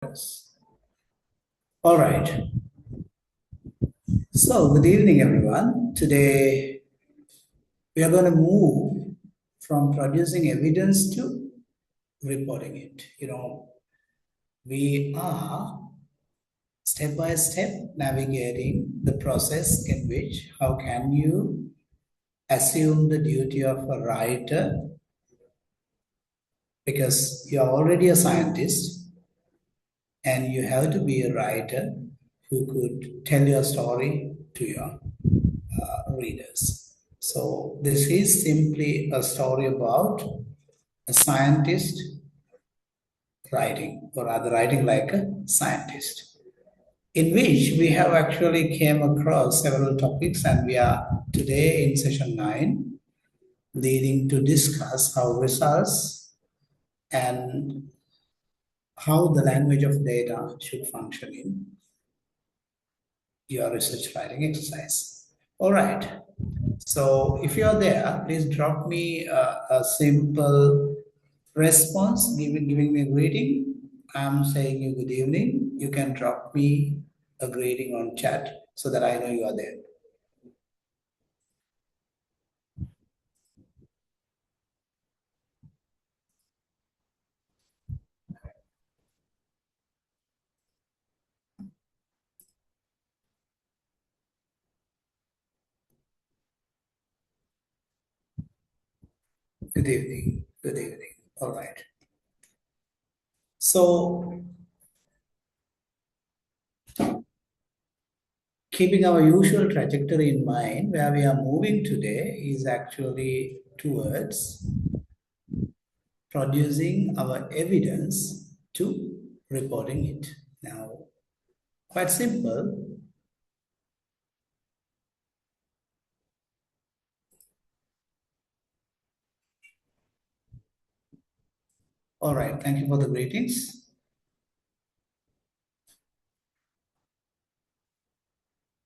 Yes. All right. So, good evening, everyone. Today, we are going to move from producing evidence to reporting it. We are step by step navigating the process in which how can you assume the duty of a writer because you are already a scientist and you have to be a writer who could tell your story to your readers. So, this is simply a story about a scientist writing, or rather, writing like a scientist, in which we have actually came across several topics, and we are today in session 9, leading to discuss how results and how the language of data should function in your research writing exercise. All right. So if you're there, please drop me a simple response, giving me a greeting. I'm saying you good evening. You can drop me a greeting on chat so that I know you are there. Good evening. Good evening. All right. So keeping our usual trajectory in mind, where we are moving today is actually towards producing our evidence to reporting it. Now, quite simple. All right, thank you for the greetings.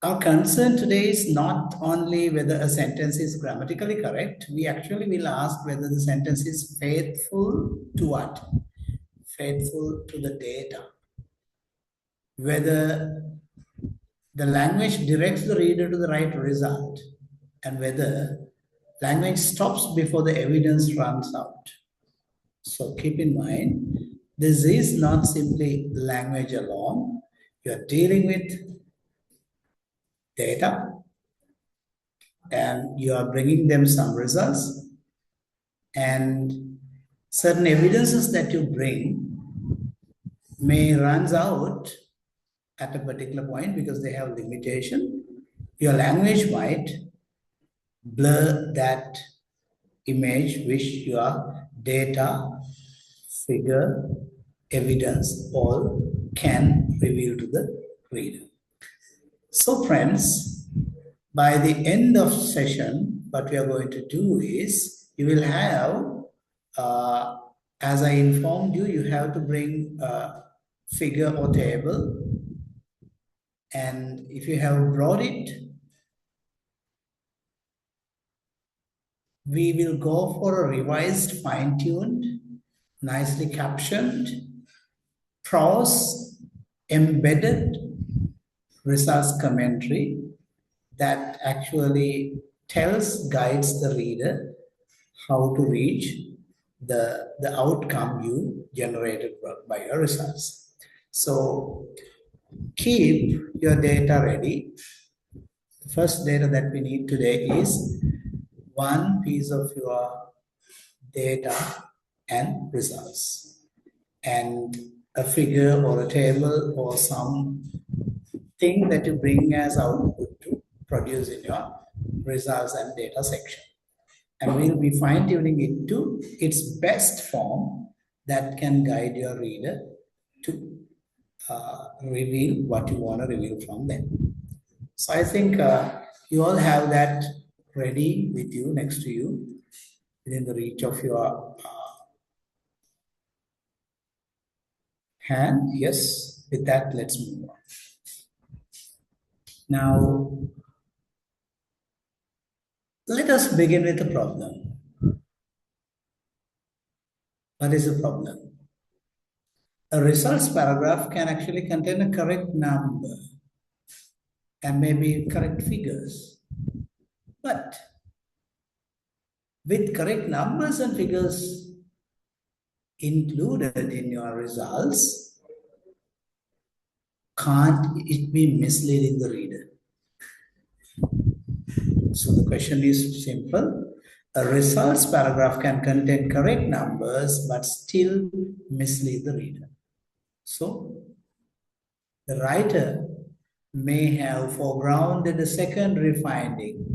Our concern today is not only whether a sentence is grammatically correct, we actually will ask whether the sentence is faithful to what? Faithful to the data. Whether the language directs the reader to the right result, and whether language stops before the evidence runs out. So keep in mind, this is not simply language alone. You're dealing with data and you are bringing them some results, and certain evidences that you bring may runs out at a particular point because they have limitation. Your language might blur that image which your data, figure, evidence all can reveal to the reader. So friends, by the end of session, what we are going to do is you will have, uh, as I informed you, you have to bring a figure or table. And if you have brought it, we will go for a revised, fine-tuned, nicely captioned, prose, embedded results commentary that actually guides the reader how to reach the outcome you generated by your results. So keep your data ready. The first data that we need today is one piece of your data and results, and a figure or a table or some thing that you bring as output to produce in your results and data section. And we'll be fine tuning it to its best form that can guide your reader to reveal what you want to reveal from them. So I think you all have that ready with you, next to you, within the reach of your hand. Yes, with that, let's move on. Now, let us begin with the problem. What is the problem? A results paragraph can actually contain a correct number and maybe correct figures. But with correct numbers and figures included in your results, can't it be misleading the reader? So the question is simple. A results paragraph can contain correct numbers but still mislead the reader. So the writer may have foregrounded a secondary finding,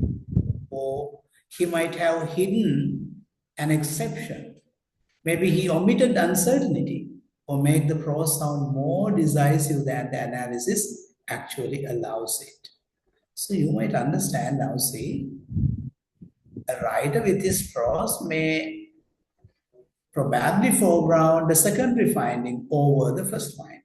or he might have hidden an exception. Maybe he omitted uncertainty or make the prose sound more decisive than the analysis actually allows it. So you might understand now, see, a writer with his prose may probably foreground the secondary finding over the first finding.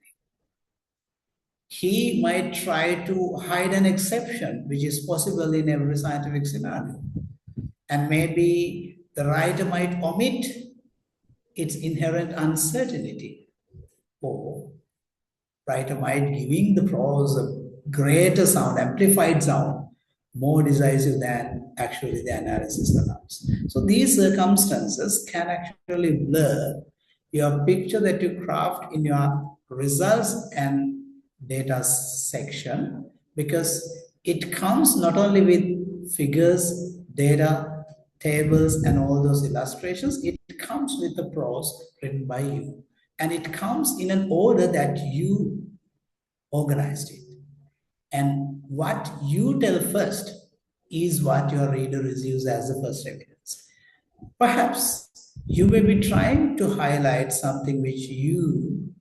He might try to hide an exception, which is possible in every scientific scenario. And maybe the writer might omit its inherent uncertainty, or writer might giving the prose a greater sound, amplified sound, more decisive than actually the analysis allows. So these circumstances can actually blur your picture that you craft in your results and data section, because it comes not only with figures, data, tables, and all those illustrations, it comes with the prose written by you. And it comes in an order that you organized it. And what you tell first is what your reader receives as the first evidence. Perhaps you may be trying to highlight something which you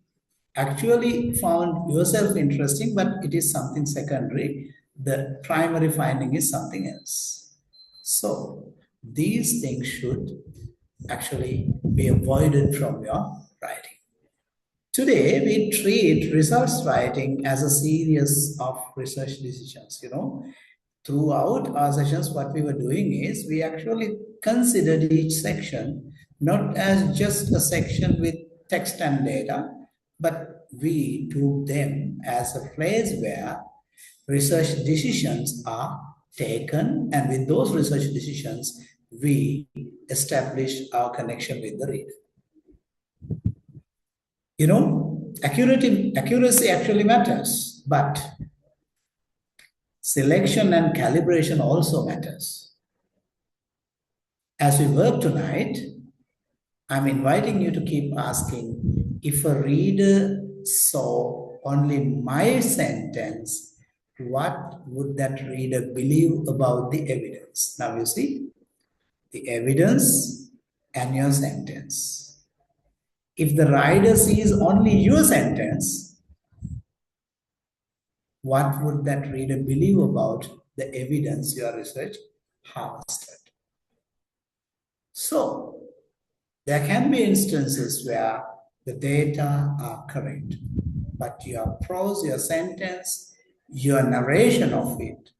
actually found yourself interesting, but it is something secondary. The primary finding is something else. So these things should actually be avoided from your writing. Today, we treat results writing as a series of research decisions. Throughout our sessions, what we were doing is we actually considered each section not as just a section with text and data, but we took them as a place where research decisions are taken, and with those research decisions, we establish our connection with the reader. Accuracy actually matters, but selection and calibration also matters. As we work tonight, I'm inviting you to keep asking, if a reader saw only my sentence, what would that reader believe about the evidence? Now you see, the evidence and your sentence. If the writer sees only your sentence, what would that reader believe about the evidence your research harvested? So, there can be instances where the data are correct, but your prose, your sentence, your narration of it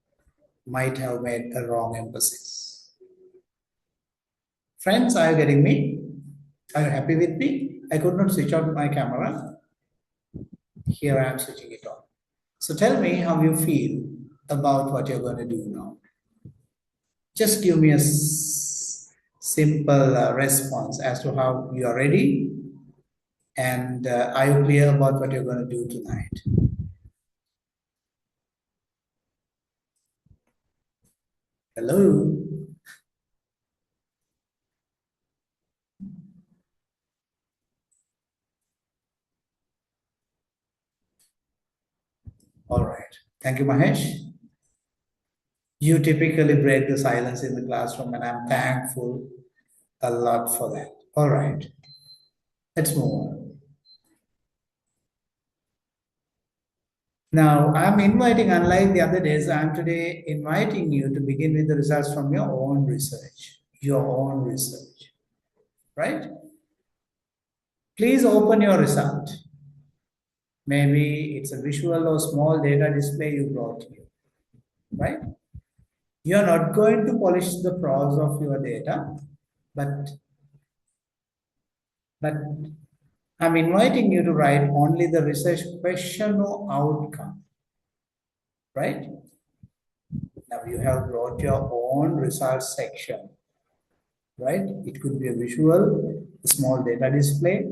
might have made a wrong emphasis. Friends, are you getting me? Are you happy with me? I could not switch on my camera. Here I am switching it on. So tell me how you feel about what you're going to do now. Just give me a simple response as to how you are ready, and are you clear about what you're going to do tonight? Hello? All right. Thank you, Mahesh. You typically break the silence in the classroom, and I'm thankful a lot for that. All right. Let's move on. Now, I'm inviting, unlike the other days, I'm today inviting you to begin with the results from your own research. Right? Please open your result. Maybe it's a visual or small data display you brought here, right? You're not going to polish the prose of your data, but I'm inviting you to write only the research question or outcome, right? Now you have brought your own results section, right? It could be a visual, a small data display,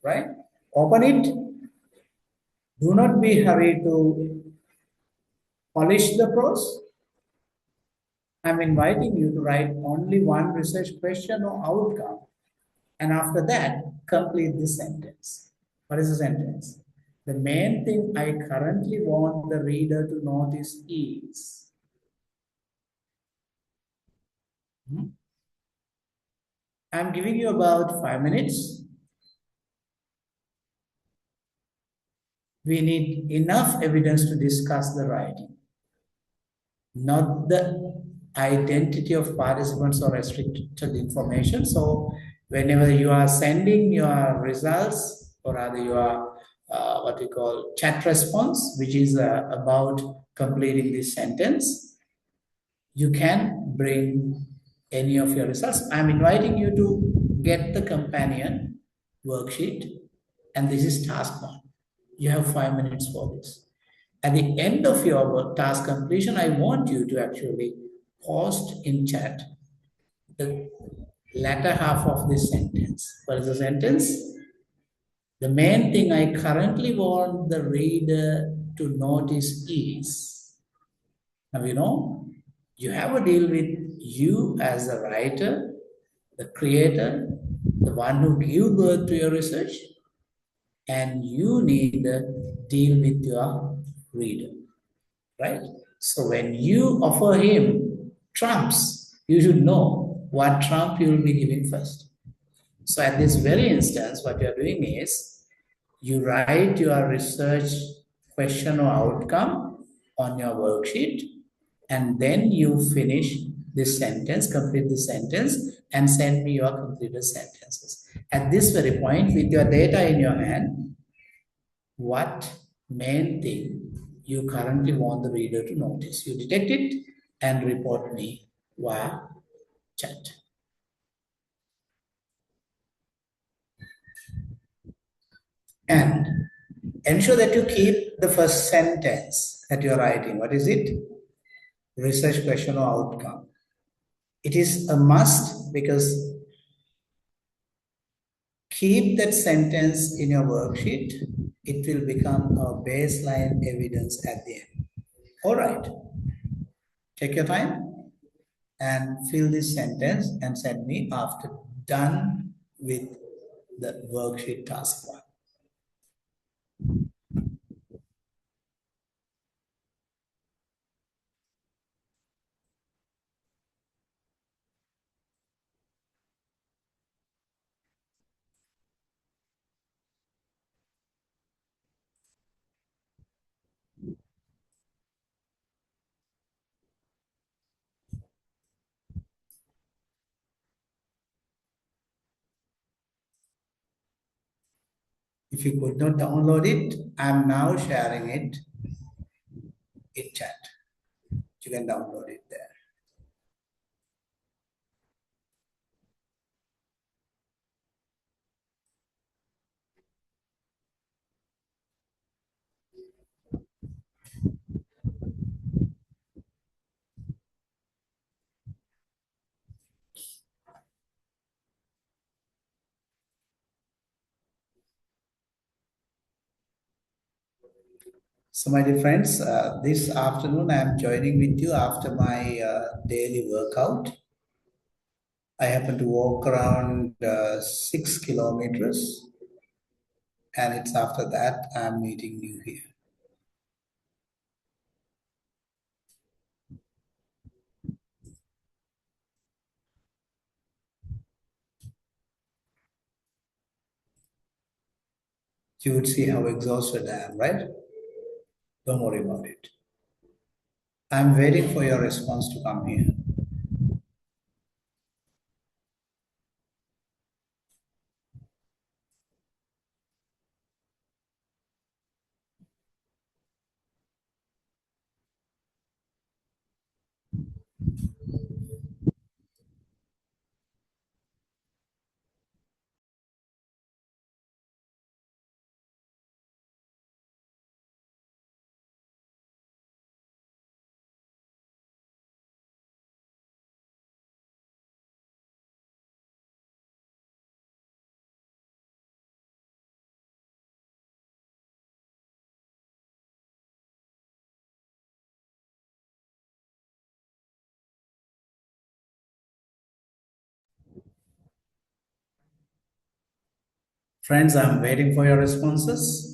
right? Open it. Do not be hurried to polish the prose. I'm inviting you to write only one research question or outcome. And after that, complete the sentence. What is the sentence? The main thing I currently want the reader to notice is. Hmm? I'm giving you about 5 minutes. We need enough evidence to discuss the writing, not the identity of participants or restricted information. So whenever you are sending your results, or rather your what we call chat response, which is about completing this sentence, you can bring any of your results. I'm inviting you to get the companion worksheet, and this is task one. You have 5 minutes for this. At the end of your task completion, I want you to actually post in chat the latter half of this sentence. What is the sentence? The main thing I currently want the reader to notice is. Now, you have a deal with you as a writer, the creator, the one who gave birth to your research, and you need to deal with your reader, right? So when you offer him trumps, you should know what trump you will be giving first. So at this very instance, what you're doing is you write your research question or outcome on your worksheet, and then you finish this sentence, complete the sentence, and send me your completed sentences. At this very point, with your data in your hand, what main thing you currently want the reader to notice? You detect it and report me via chat. And ensure that you keep the first sentence that you're writing. What is it? Research question or outcome. It is a must, because keep that sentence in your worksheet. It will become a baseline evidence at the end. All right. Take your time and fill this sentence and send me after done with the worksheet task one. If you could not download it, I'm now sharing it in chat. You can download it there. So, my dear friends, this afternoon I'm joining with you after my daily workout. I happen to walk around 6 kilometers, and it's after that I'm meeting you here. You would see how exhausted I am, right? Don't worry about it. I'm waiting for your response to come here. Friends, I'm waiting for your responses.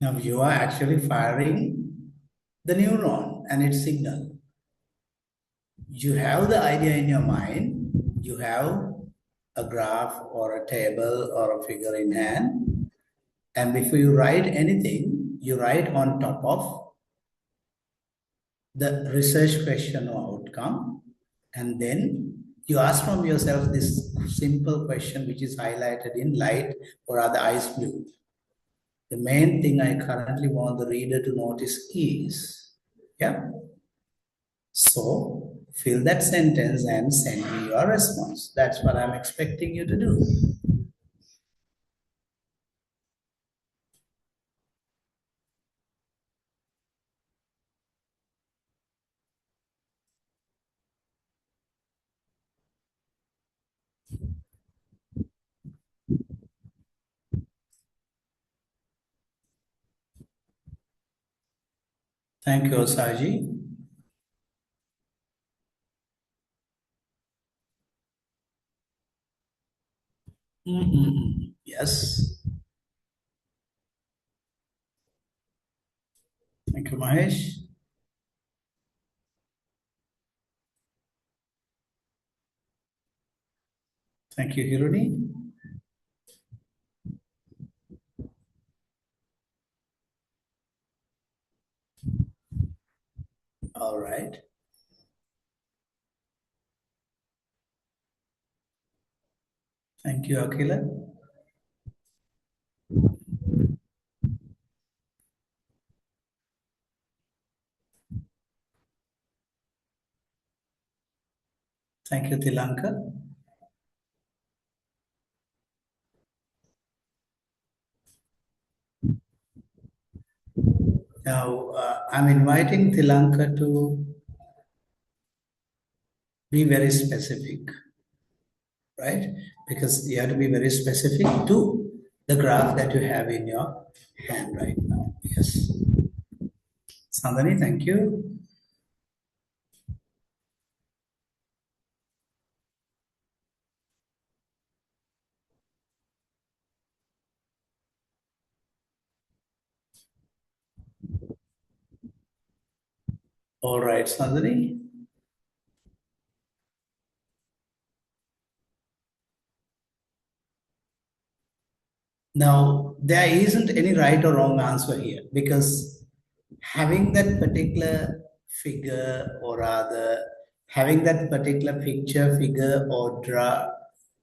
Now you are actually firing the neuron and its signal. You have the idea in your mind, you have a graph or a table or a figure in hand, and before you write anything, you write on top of the research question or outcome, and then you ask from yourself this simple question which is highlighted in light or rather ice blue. The main thing I currently want the reader to notice is, yeah, so fill that sentence and send me your response. That's what I'm expecting you to do. Thank you, Saji. Yes. Thank you, Mahesh. Thank you, Hiruni. All right. Thank you, Akila. Thank you, Tilanka. Now, I'm inviting Tilanka to be very specific, right? Because you have to be very specific to the graph that you have in your hand right now. Yes. Sandhani, thank you. All right, Sandhani. Now, there isn't any right or wrong answer here because having that particular figure or rather having that particular picture, figure, or draw,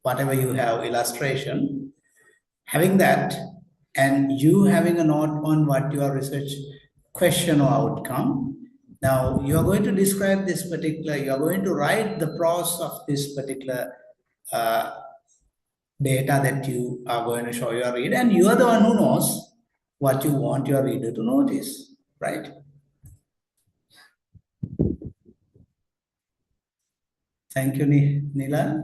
whatever you have, illustration, having that and you having a note on what your research question or outcome. Now, you are going to describe this particular, you are going to write the pros of this particular uh, data that you are going to show your reader, and you are the one who knows what you want your reader to notice, right? Thank you, Nila.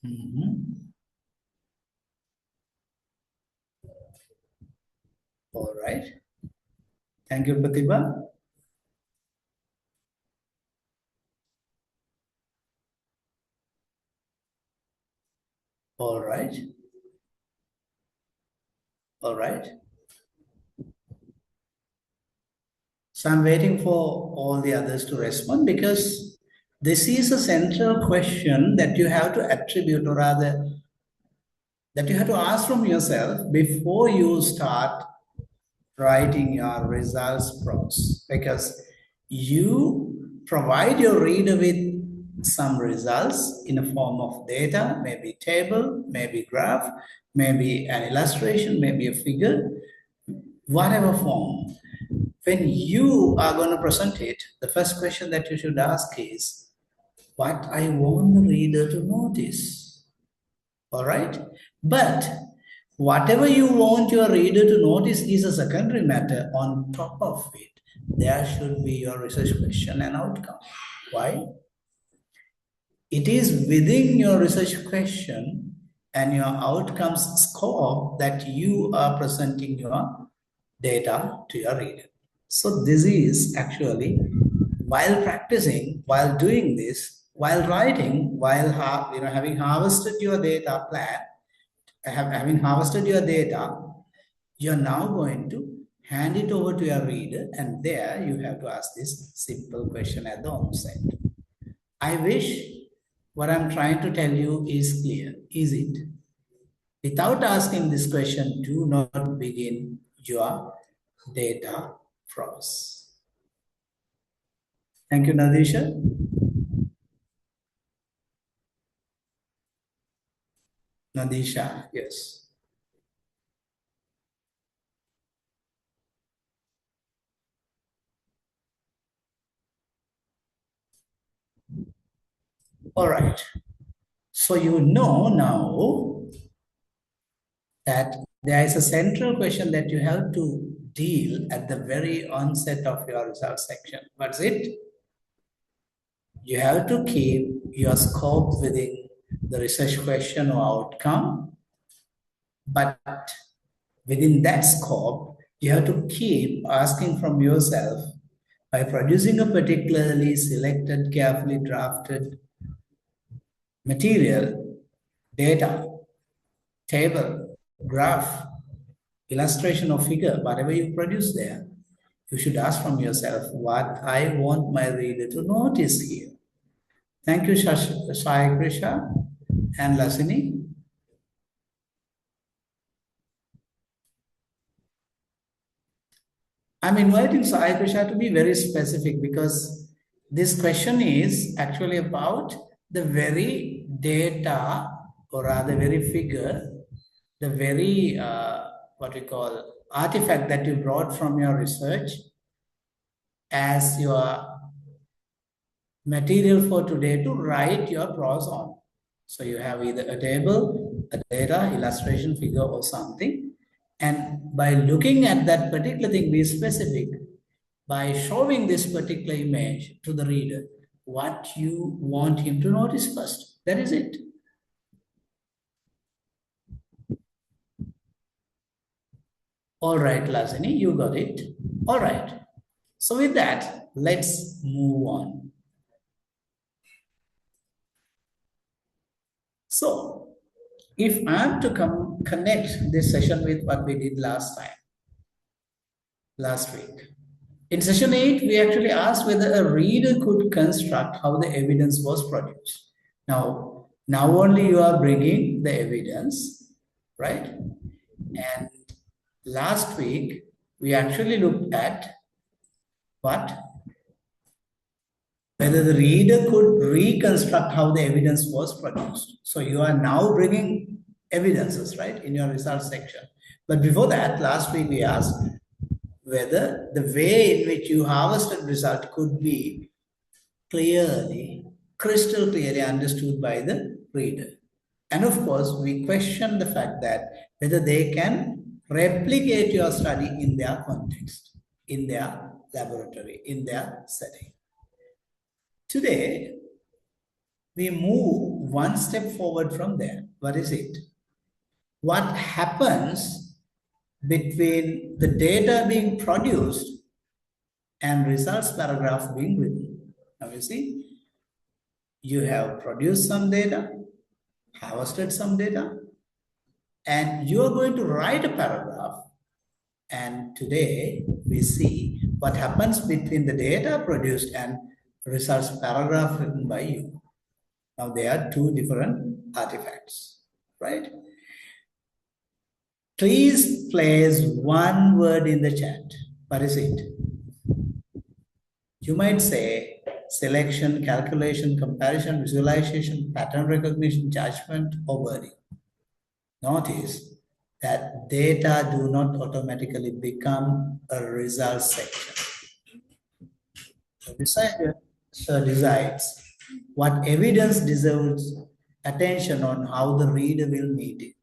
Mhm. All right. Thank you, Pratibha. All right. All right. So I'm waiting for all the others to respond because this is a central question that you have to attribute, or rather, that you have to ask from yourself before you start writing your results prose, because you provide your reader with some results in a form of data, maybe table, maybe graph, maybe an illustration, maybe a figure, whatever form. When you are going to present it, the first question that you should ask is, what I want the reader to notice. All right? But whatever you want your reader to notice is a secondary matter. On top of it, there should be your research question and outcome. Why? It is within your research question and your outcomes scope that you are presenting your data to your reader. So this is actually, while practicing, while doing this, while writing, while having harvested your data plan, having harvested your data, you're now going to hand it over to your reader, and there you have to ask this simple question at the onset. I wish what I'm trying to tell you is clear. Is it? Without asking this question, do not begin your data prose. Thank you, Nadisha. Nadisha, yes. All right. So you know now that there is a central question that you have to deal at the very onset of your results section. What's it? You have to keep your scope within the research question or outcome, but within that scope, you have to keep asking from yourself, by producing a particularly selected, carefully drafted material, data, table, graph, illustration or figure, whatever you produce there, you should ask from yourself what I want my reader to notice here. Thank you, Sai Krisha and Lasini. I'm inviting Sai Krisha to be very specific, because this question is actually about the very data, or rather very figure, the very, what we call, artifact that you brought from your research as your material for today to write your prose on. So you have either a table, a data, illustration, figure, or something. And by looking at that particular thing, be specific, by showing this particular image to the reader, what you want him to notice first. That is it. All right, Lasini, you got it. All right. So with that, let's move on. So if I'm to connect this session with what we did last week. In session 8, we actually asked whether a reader could construct how the evidence was produced. Now only you are bringing the evidence, right? And last week, we actually looked at what? Whether the reader could reconstruct how the evidence was produced. So you are now bringing evidences, right, in your results section. But before that, last week we asked whether the way in which you harvested result could be crystal clearly understood by the reader. And of course, we question the fact that whether they can replicate your study in their context, in their laboratory, in their setting. Today, we move one step forward from there. What is it? What happens between the data being produced and results paragraph being written? Now you see, you have produced some data, harvested some data, and you are going to write a paragraph. And today we see what happens between the data produced and results paragraph written by you. Now there are two different artifacts, right? Please place one word in the chat. What is it? You might say selection, calculation, comparison, visualization, pattern recognition, judgment, or wording. Notice that data do not automatically become a result section. The researcher decides what evidence deserves attention on how the reader will meet it.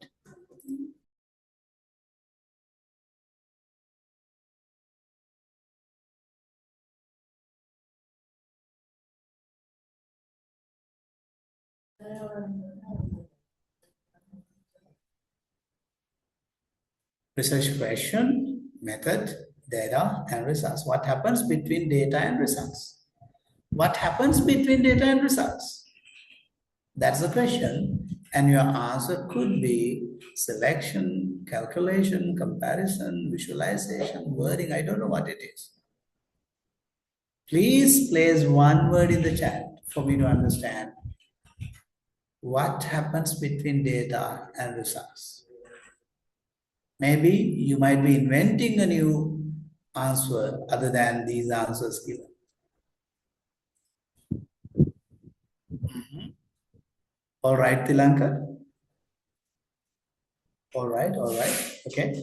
Research question, method, data, and results. What happens between data and results? What happens between data and results? That's the question. And your answer could be selection, calculation, comparison, visualization, wording. I don't know what it is. Please place one word in the chat for me to understand what happens between data and results. Maybe you might be inventing a new answer other than these answers given. All right, Tilanka. All right, okay.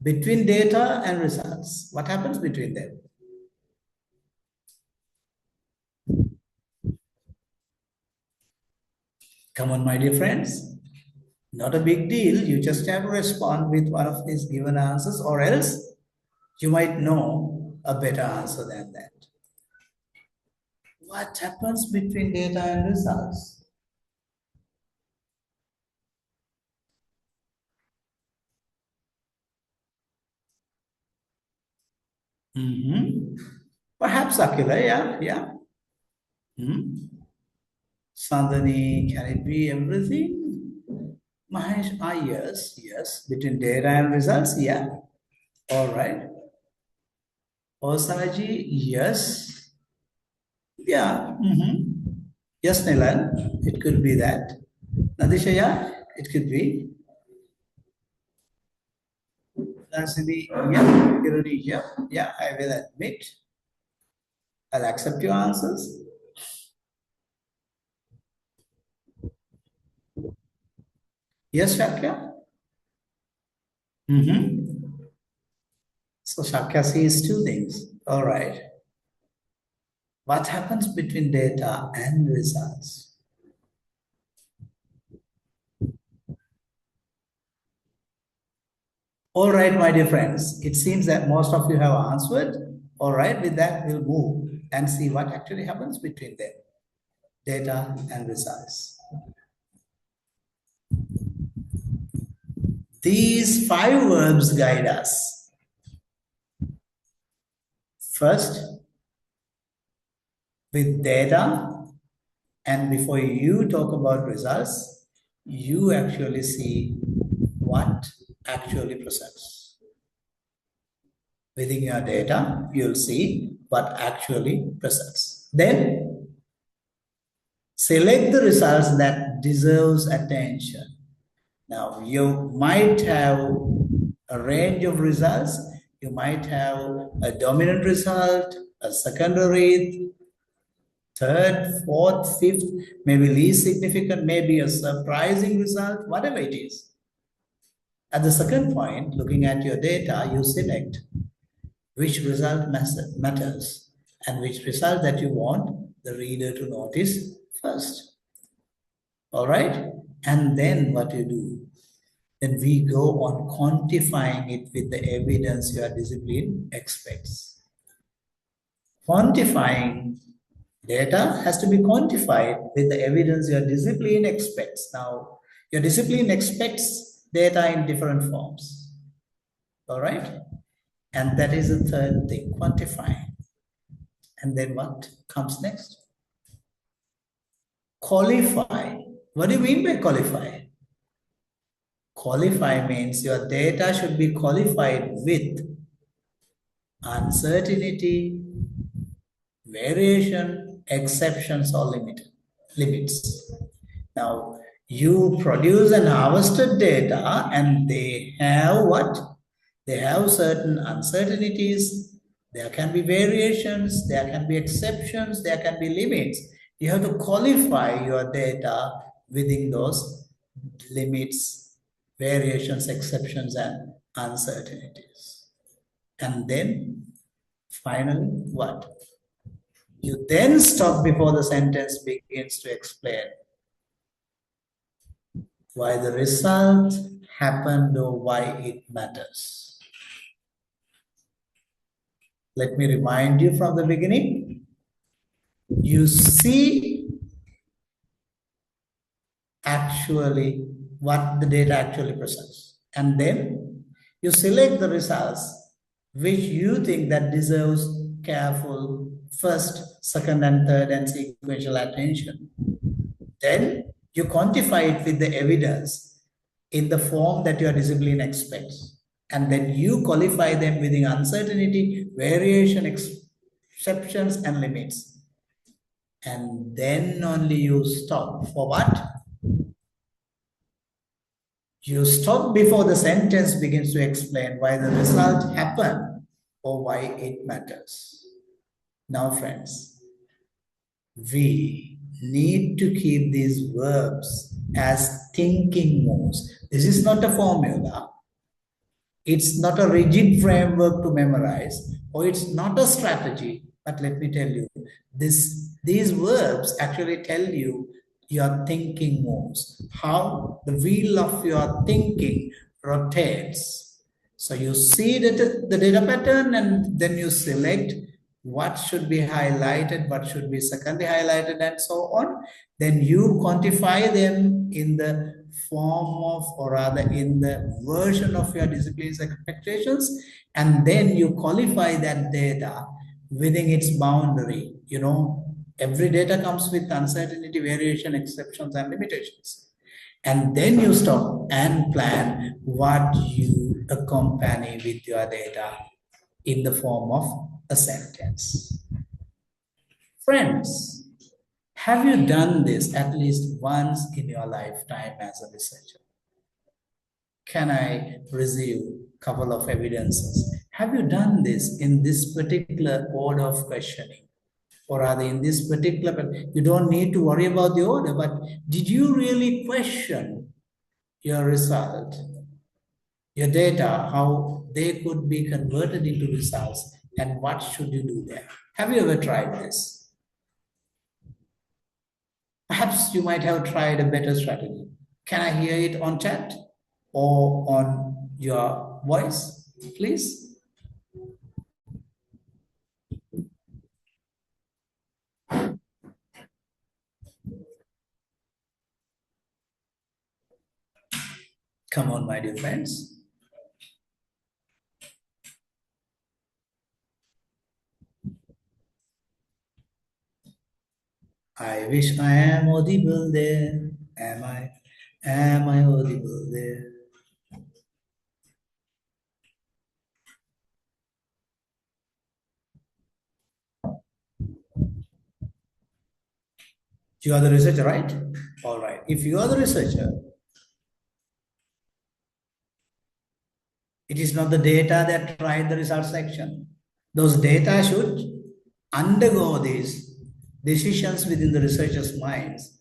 Between data and results, what happens between them? Come on, my dear friends. Not a big deal. You just have to respond with one of these given answers, or else you might know a better answer than that. What happens between data and results? Perhaps Akila, yeah. Sandhani, can it be everything? Mahesh, yes. Between data and results, yeah. All right. Osanaji, yes. Yeah. Yes, Nilan, it could be that. Nadisha, yeah, it could be. Nasidi, yeah. Kiruni, yeah, I will admit. I'll accept your answers. Yes, Shakya? So Shakya sees two things. All right. What happens between data and results? All right, my dear friends, it seems that most of you have answered. All right, with that, we'll move and see what actually happens between them, data and results. These 5 verbs guide us. First, with data, and before you talk about results, you actually see what actually presents. Within your data, you'll see what actually presents. Then, select the results that deserves attention. Now, you might have a range of results. You might have a dominant result, a secondary, third, fourth, fifth, maybe least significant, maybe a surprising result, whatever it is. At the second point, looking at your data, you select which result matters and which result that you want the reader to notice first. All right? And then what you do? Then we go on quantifying it with the evidence your discipline expects. Quantifying data has to be quantified with the evidence your discipline expects. Now, your discipline expects data in different forms. All right? And that is the third thing, quantifying. And then what comes next? Qualify. What do you mean by qualify? Qualify means your data should be qualified with uncertainty, variation, exceptions, or limits. Now, You produce and harvested data, and they have what? They have certain uncertainties. There can be variations, there can be exceptions, there can be limits. You have to qualify your data within those limits, variations, exceptions, and uncertainties. And then finally, what? You then stop before the sentence begins to explain why the result happened or why it matters. Let me remind you from the beginning. You see actually what the data actually presents. And then you select the results which you think that deserves careful first, second, and third, and sequential attention. Then you quantify it with the evidence in the form that your discipline expects. And then you qualify them within uncertainty, variation, exceptions, and limits. And then only you stop. For what? You stop before the sentence begins to explain why the result happened or why it matters. Now, friends, we need to keep these verbs as thinking modes. This is not a formula. It's not a rigid framework to memorize, or it's not a strategy. But let me tell you, these verbs actually tell you your thinking moves, how the wheel of your thinking rotates. So you see the data pattern, and then you select what should be highlighted, what should be secondly highlighted, and so on. Then you quantify them in the form of, or rather in the version of your discipline's expectations, and then you qualify that data within its boundary. You know, every data comes with uncertainty, variation, exceptions, and limitations. And then you stop and plan what you accompany with your data in the form of a sentence. Friends, have you done this at least once in your lifetime as a researcher? Can I receive a couple of evidences? Have you done this in this particular order of questioning? Or rather, in this particular, you don't need to worry about the order, but did you really question your result, your data, how they could be converted into results, and what should you do there? Have you ever tried this? Perhaps you might have tried a better strategy. Can I hear it on chat or on your voice, please? Come on, my dear friends. I wish I am audible there. Am I? Am I audible there? You are the researcher, right? All right. If you are the researcher, it is not the data that write the result section. Those data should undergo these decisions within the researcher's minds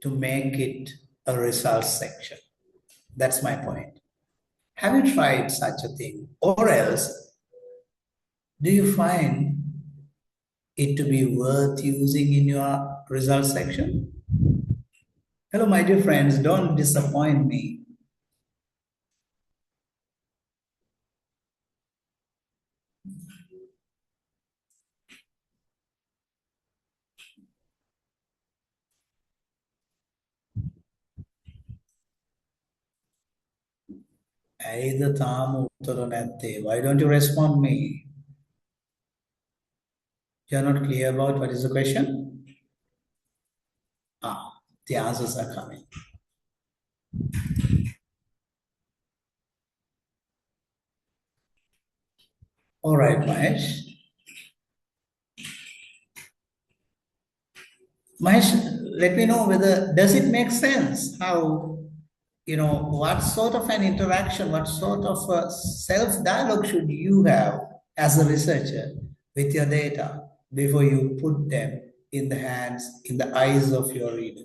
to make it a results section. That's my point. Have you tried such a thing? Or else, do you find it to be worth using in your results section? Hello, my dear friends, don't disappoint me. Why don't you respond me? You're not clear about what is the question? The answers are coming. All right, Mahesh. Mahesh, let me know whether, does it make sense? How, what sort of an interaction, what sort of a self-dialogue should you have as a researcher with your data before you put them in the hands, in the eyes of your reader?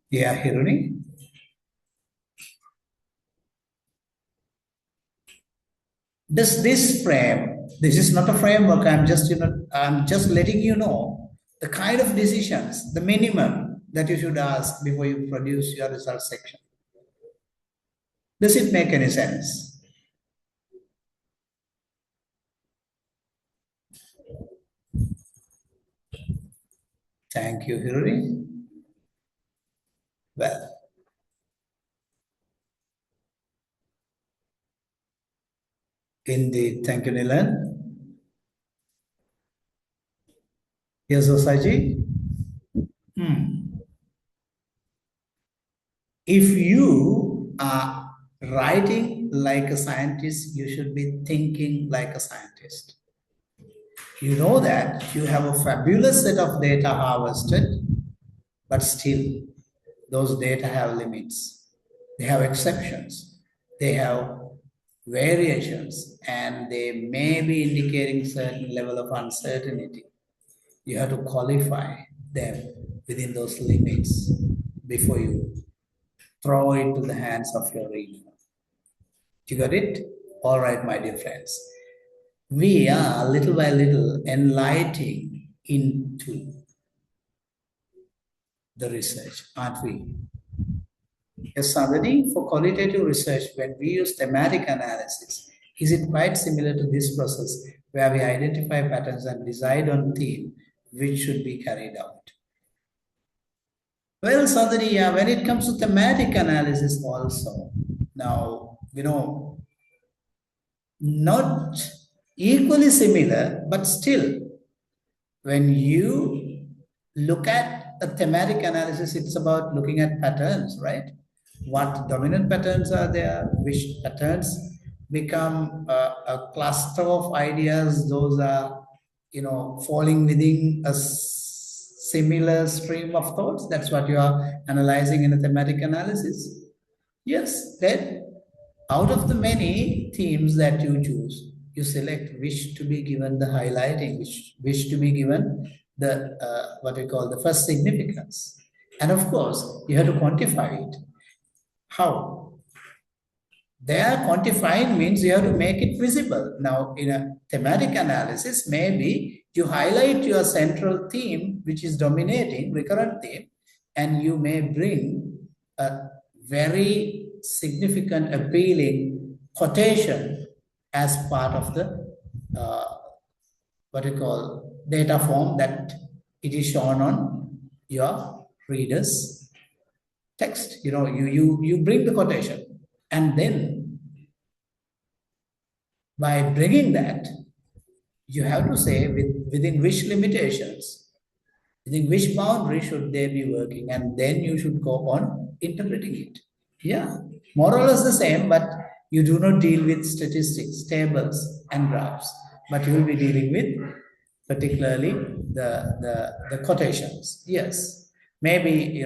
Yeah, Hiruni? Does this frame, this is not a framework, I'm just letting you know the kind of decisions, the minimum that you should ask before you produce your results section. Does it make any sense? Thank you, Hilary. Well, indeed. Thank you, Nilan. Yes, Osaji. If you are writing like a scientist, you should be thinking like a scientist. You know that you have a fabulous set of data harvested, but still those data have limits. They have exceptions. They have variations, and they may be indicating certain level of uncertainty. You have to qualify them within those limits before you throw it to the hands of your reader. You got it? All right, my dear friends. We are little by little enlightening into the research, aren't we? Yes, Sadhani, for qualitative research, when we use thematic analysis, is it quite similar to this process where we identify patterns and decide on theme which should be carried out? Well, Sadhani, yeah, when it comes to thematic analysis also, now, not equally similar, but still, when you look at a thematic analysis, it's about looking at patterns, right? What dominant patterns are there, which patterns become a cluster of ideas, those are, falling within a similar stream of thoughts. That's what you are analyzing in a thematic analysis. Yes, then out of the many themes that you choose, you select which to be given the highlighting, which to be given the what we call the first significance. And of course, you have to quantify it. How? There, quantifying means you have to make it visible. Now, in a thematic analysis, maybe you highlight your central theme, which is dominating, recurrent theme, and you may bring a very significant, appealing quotation as part of the what you call data form that it is shown on your reader's text. You bring the quotation, and then by bringing that, you have to say within which limitations, within which boundary should they be working, and then you should go on interpreting it. Yeah, more or less the same, but you do not deal with statistics, tables, and graphs, but you will be dealing with particularly the quotations. Yes, maybe,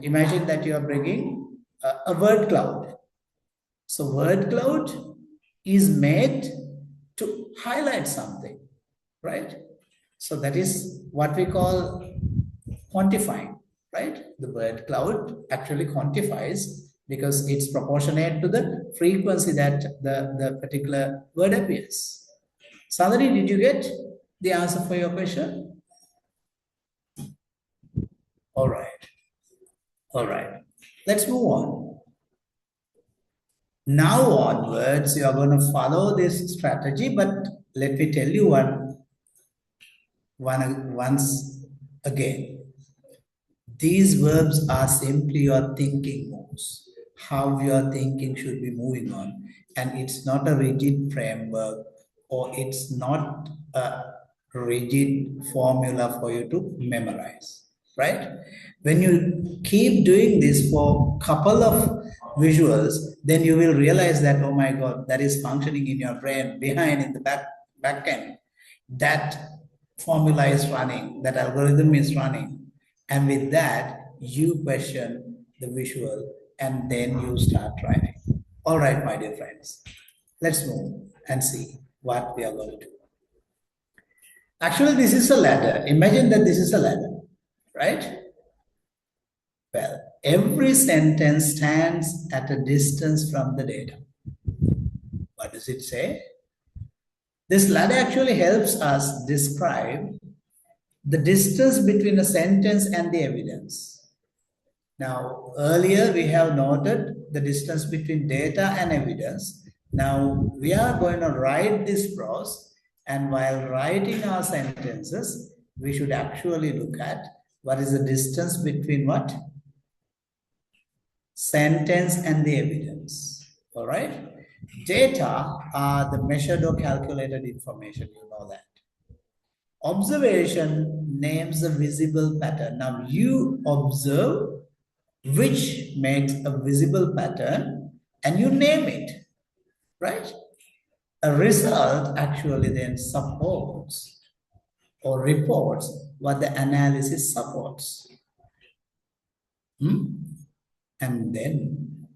imagine that you are bringing a word cloud. So word cloud is made to highlight something, right? So that is what we call quantifying, right? The word cloud actually quantifies because it's proportionate to the frequency that the particular word appears. Sadhani, did you get the answer for your question? All right. All right. Let's move on. Now onwards, you are going to follow this strategy, but let me tell you once again. These verbs are simply your thinking moves, how your thinking should be moving on. And it's not a rigid framework, or it's not a rigid formula for you to memorize, right? When you keep doing this for a couple of visuals, then you will realize that, oh my God, that is functioning in your brain behind in the back end. That formula is running, that algorithm is running. And with that, you question the visual and then you start writing. All right, my dear friends, let's move and see what we are going to do. Actually, this is a ladder. Imagine that this is a ladder, right? Well, every sentence stands at a distance from the data. What does it say? This ladder actually helps us describe the distance between a sentence and the evidence. Now, earlier we have noted the distance between data and evidence. Now, we are going to write this prose, and while writing our sentences, we should actually look at what is the distance between what? Sentence and the evidence. All right? Data are the measured or calculated information, you know that. Observation names a visible pattern. Now you observe which makes a visible pattern and you name it, right? A result actually then supports or reports what the analysis supports. And then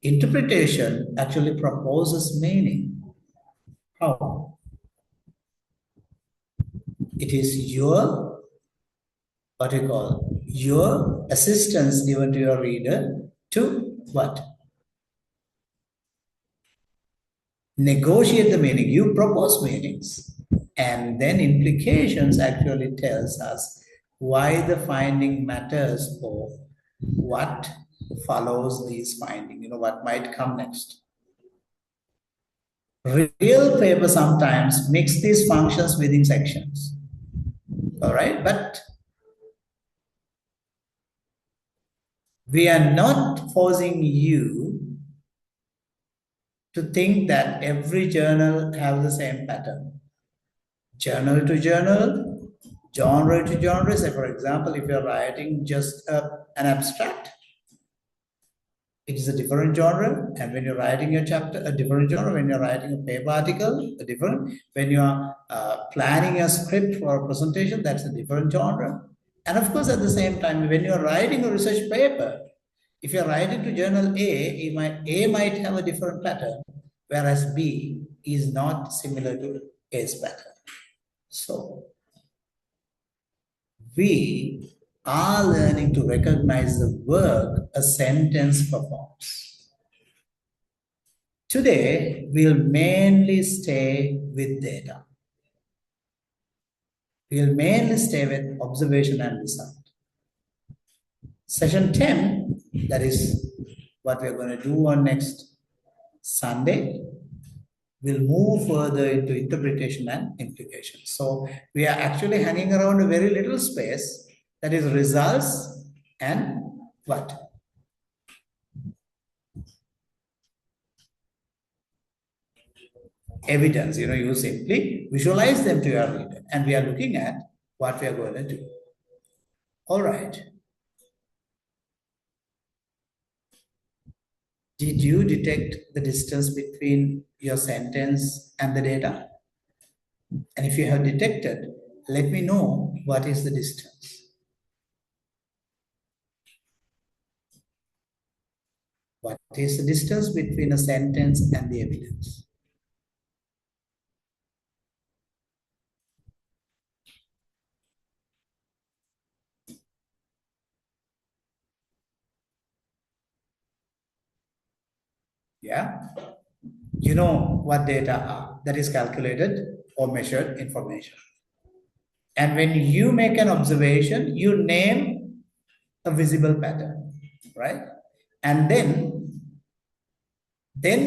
interpretation actually proposes meaning. How? It is your, what you call, your assistance given to your reader to what? Negotiate the meaning. You propose meanings. And then implications actually tells us why the finding matters or what follows these findings, what might come next. Real paper sometimes mix these functions within sections. All right, but we are not forcing you to think that every journal have the same pattern. Journal to journal, genre to genre. Say, for example, if you're writing just an abstract, it is a different genre. And when you're writing a chapter, a different genre. When you're writing a paper article, a different. When you're planning a script for a presentation, that's a different genre. And of course, at the same time, when you're writing a research paper, if you're writing to journal A might have a different pattern, whereas B is not similar to A's pattern. So, we are learning to recognize the work a sentence performs. Today, we'll mainly stay with data. We'll mainly stay with observation and result. Session 10, that is what we're going to do on next Sunday, we'll move further into interpretation and implication. So we are actually hanging around a very little space, that is results and what? Evidence. You simply visualize them to your reader, and we are looking at what we are going to do. All right. Did you detect the distance between your sentence and the data? And if you have detected, let me know what is the distance. What is the distance between a sentence and the evidence? Yeah? You know what data are. That is calculated or measured information. And when you make an observation, you name a visible pattern, right? And then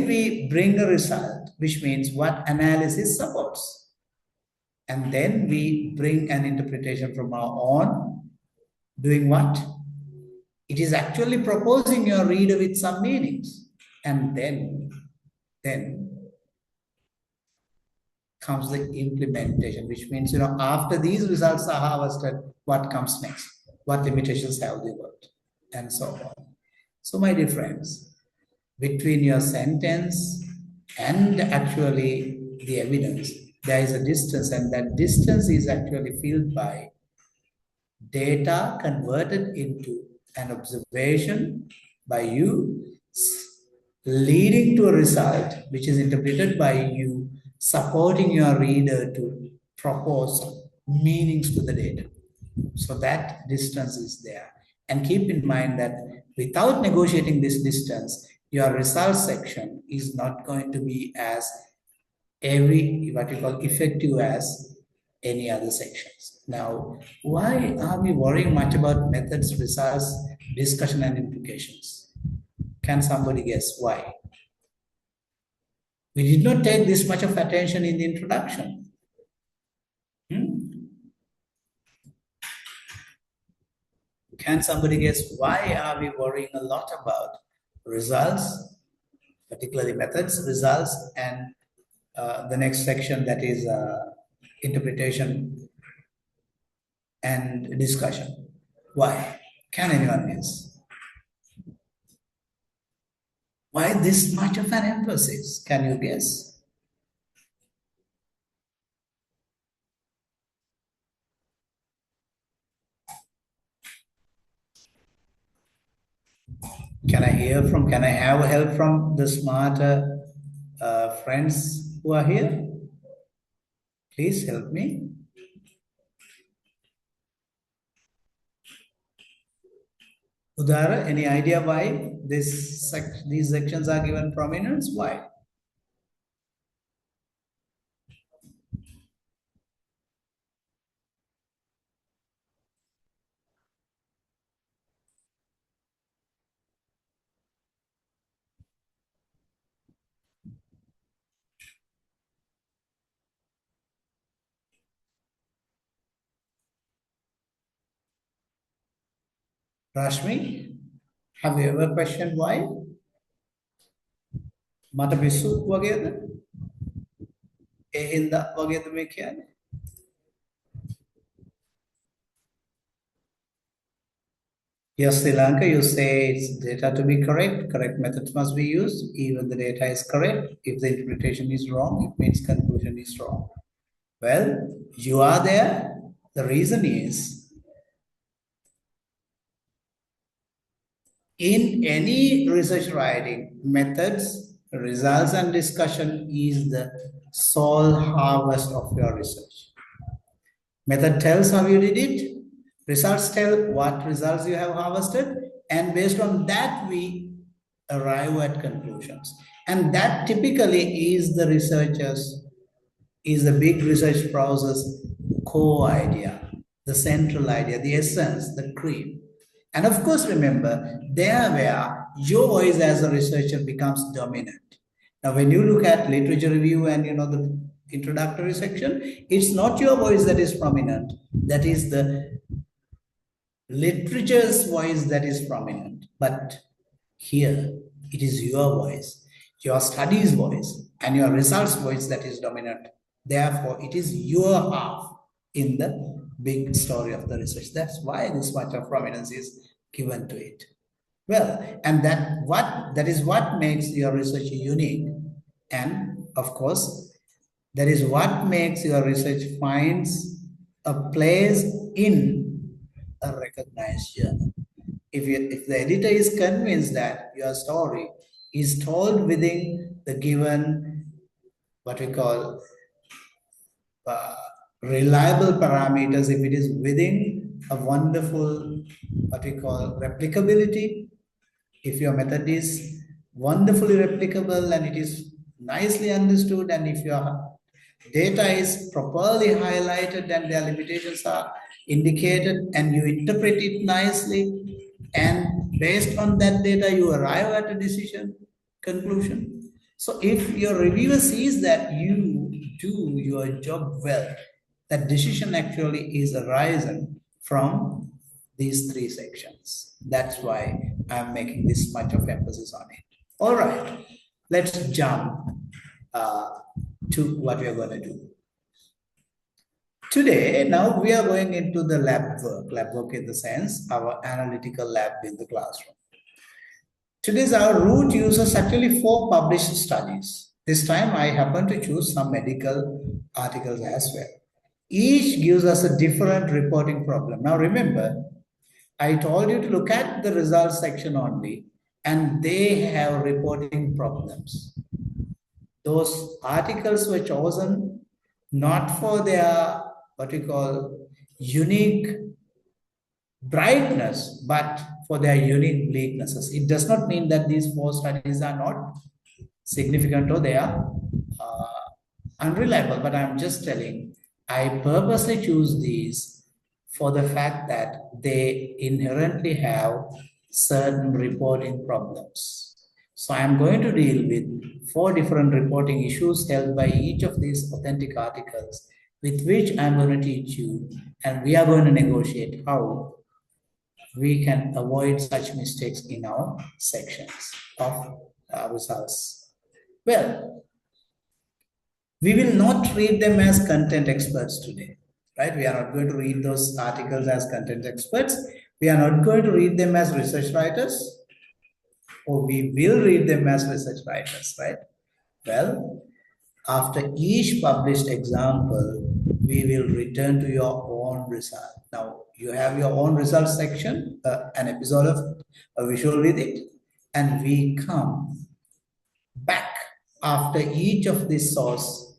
we bring a result, which means what analysis supports. And then we bring an interpretation from our own, doing what? It is actually proposing your reader with some meanings. And then comes the implementation, which means, after these results are harvested, what comes next? What limitations have they got? And so on. So my dear friends, between your sentence and actually the evidence, there is a distance, and that distance is actually filled by data converted into an observation by you, leading to a result which is interpreted by you, supporting your reader to propose meanings to the data. So that distance is there. And keep in mind that without negotiating this distance, your results section is not going to be as what you call effective as any other sections. Now, why are we worrying much about methods, results, discussion, and implications? Can somebody guess why? We did not take this much of attention in the introduction. Can somebody guess why are we worrying a lot about results, particularly methods, results, and the next section, that is interpretation and discussion? Why? Can anyone guess? Why this much of an emphasis? Can you guess? Can I have help from the smarter friends who are here? Please help me. Udara, any idea why these sections are given prominence? Why? Rashmi, have you ever questioned why? Mata pisu wageda? Ehinda wageda me kiyane? Yes, Sri Lanka, you say it's data to be correct, correct methods must be used, even the data is correct. If the interpretation is wrong, it means conclusion is wrong. Well, you are there. The reason is, in any research writing, methods, results, and discussion is the sole harvest of your research. Method tells how you did it. Results tell what results you have harvested. And based on that, we arrive at conclusions. And that typically is the researchers, is the big research process core idea, the central idea, the essence, the cream. And of course, remember, there where your voice as a researcher becomes dominant. Now, when you look at literature review and the introductory section, it's not your voice that is prominent. That is the literature's voice that is prominent. But here, it is your voice, your studies voice, and your results voice that is dominant. Therefore, it is your half in the big story of the research. That's why this much of prominence is given to it. Well, and that is what makes your research unique. And of course, that is what makes your research finds a place in a recognized journal. If the editor is convinced that your story is told within the given, what we call reliable parameters, if it is within a wonderful, what we call replicability, if your method is wonderfully replicable and it is nicely understood, and if your data is properly highlighted and their limitations are indicated and you interpret it nicely, and based on that data you arrive at a decision conclusion. So if your reviewer sees that you do your job well, that decision actually is arisen from these three sections. That's why I'm making this much of emphasis on it. All right, let's jump to what we are going to do. Today, now we are going into the lab work in the sense, our analytical lab in the classroom. Today's our root uses actually 4 published studies. This time I happen to choose some medical articles as well. Each gives us a different reporting problem. Now remember, I told you to look at the results section only, and they have reporting problems. Those articles were chosen not for their what we call unique brightness, but for their unique bleaknesses. It does not mean that these 4 studies are not significant or they are unreliable, but I'm just telling, I purposely choose these for the fact that they inherently have certain reporting problems. So I'm going to deal with 4 different reporting issues held by each of these authentic articles, with which I'm going to teach you, and we are going to negotiate how we can avoid such mistakes in our sections of results. Well, we will not read them as content experts today, right? We are not going to read those articles as content experts. We are not going to read them as research writers, or we will read them as research writers, right? Well, after each published example, we will return to your own result. Now, you have your own result section, an episode of a visual with it, and we come back after each of these source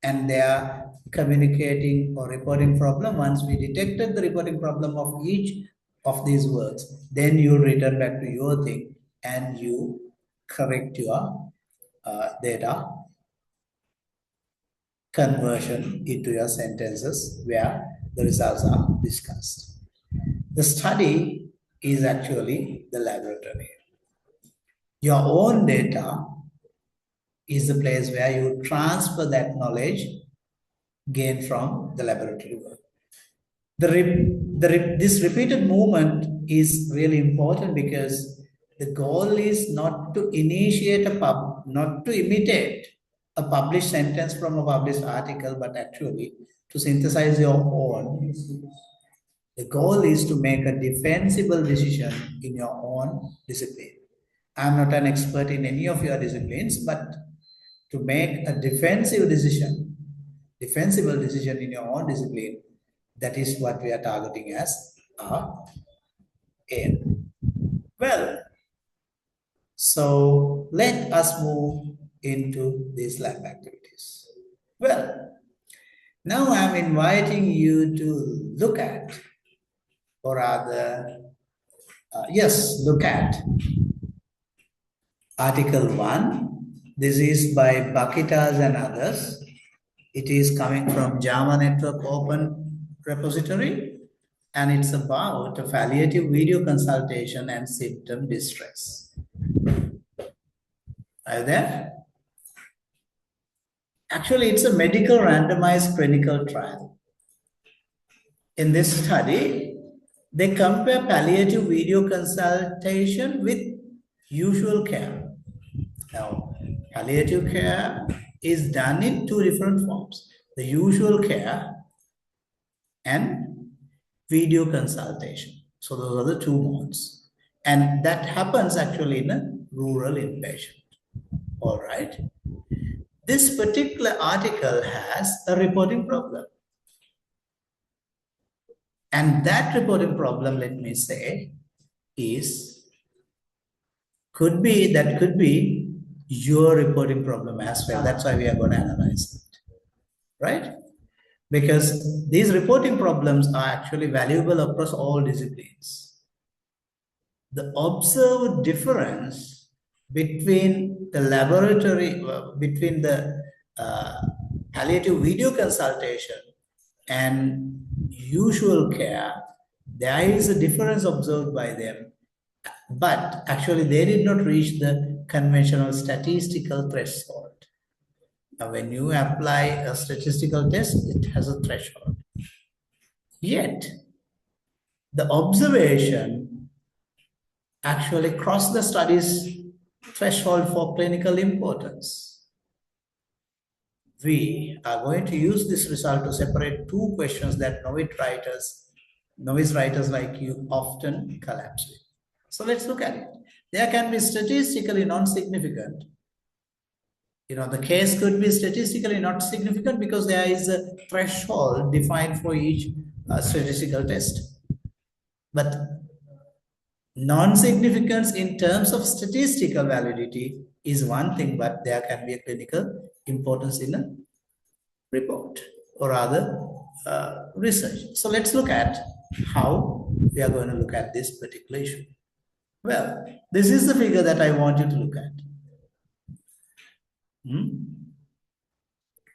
and their communicating or reporting problem. Once we detected the reporting problem of each of these words, then you return back to your thing and you correct your data conversion into your sentences where the results are discussed. The study is actually the laboratory. Your own data is the place where you transfer that knowledge gained from the laboratory work. This repeated movement is really important because the goal is not to initiate not to imitate a published sentence from a published article, but actually to synthesize your own. The goal is to make a defensible decision in your own discipline. I'm not an expert in any of your disciplines, but to make a defensible decision in your own discipline, that is what we are targeting as our aim. Well, so let us move into these lab activities. Well, now I'm inviting you to look at, or rather, look at Article 1. This is by Bakitas and others. It is coming from JAMA Network Open Repository, and it's about a palliative video consultation and symptom distress. Are you there? Actually, it's a medical randomized clinical trial. In this study, they compare palliative video consultation with usual care. Now, palliative care is done in 2 different forms: the usual care and video consultation. So those are the 2 modes. And that happens actually in a rural inpatient. All right. This particular article has a reporting problem. And that reporting problem, let me say, could be your reporting problem as well. That's why we are going to analyze it, right? Because these reporting problems are actually valuable across all disciplines. The observed difference between the laboratory, between the palliative video consultation and usual care, there is a difference observed by them, but actually they did not reach the conventional statistical threshold. Now, when you apply a statistical test, it has a threshold. Yet, the observation actually crossed the study's threshold for clinical importance. We are going to use this result to separate 2 questions that novice writers like you often collapse with. So let's look at it. There can be statistically non-significant. The case could be statistically not significant because there is a threshold defined for each statistical test. But non-significance in terms of statistical validity is one thing, but there can be a clinical importance in a report or rather research. So let's look at how we are going to look at this particular issue. Well, this is the figure that I want you to look at.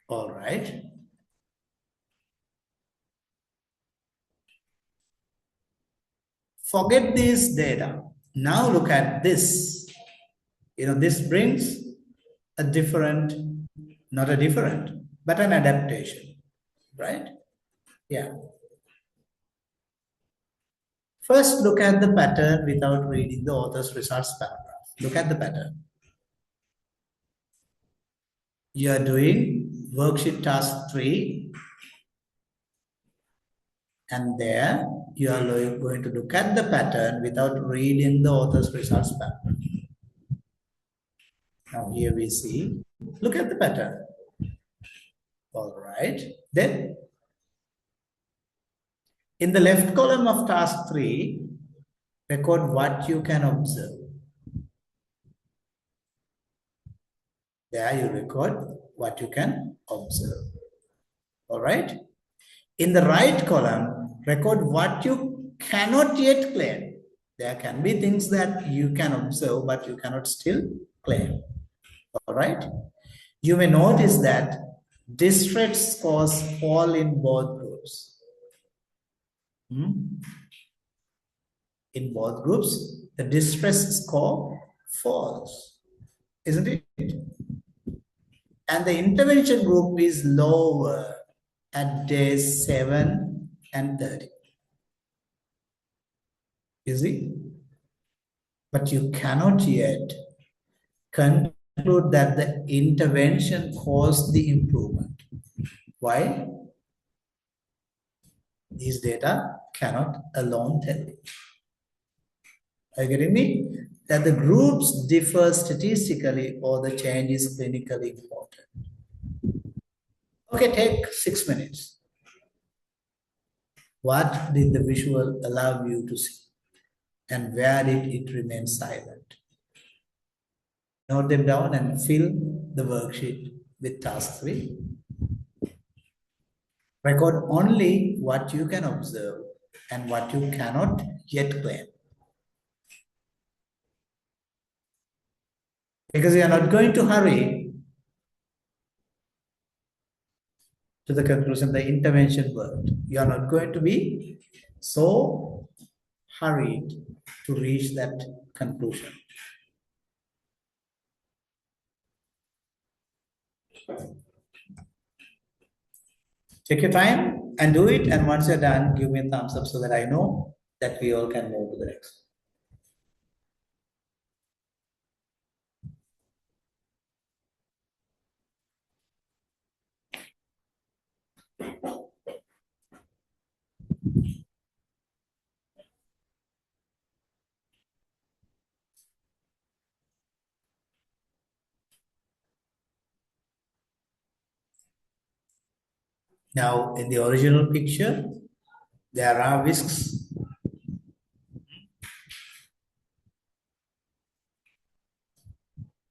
All right. Forget this data. Now look at this. This brings a different, not a different, but an adaptation, right? Yeah. First, look at the pattern without reading the author's results paragraph. Look at the pattern. You are doing worksheet task 3, and there you are going to look at the pattern without reading the author's results paragraph. Now here we see, look at the pattern. All right. Then in the left column of task 3, record what you can observe. There you record what you can observe. All right. In the right column, record what you cannot yet claim. There can be things that you can observe, but you cannot still claim. All right. You may notice that distress scores fall in both groups. In both groups, the distress score falls, isn't it? And the intervention group is lower at days 7 and 30. You see? But you cannot yet conclude that the intervention caused the improvement. Why? These data cannot alone tell you. Are you getting me? That the groups differ statistically or the change is clinically important. Okay, take 6 minutes. What did the visual allow you to see? And where did it remain silent? Note them down and fill the worksheet with task 3. Record only what you can observe and what you cannot yet claim. Because you are not going to hurry to the conclusion, the intervention worked. You are not going to be so hurried to reach that conclusion. Take your time and do it. And once you're done, give me a thumbs up so that I know that we all can move to the next. Now, in the original picture, there are whisks.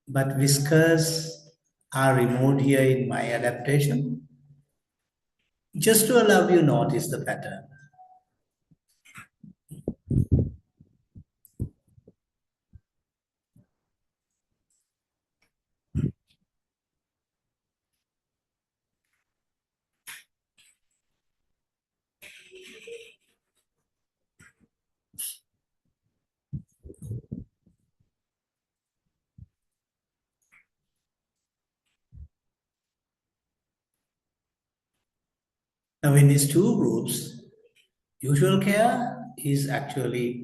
But whiskers are removed here in my adaptation, just to allow you notice the pattern. Now, in these two groups, usual care is actually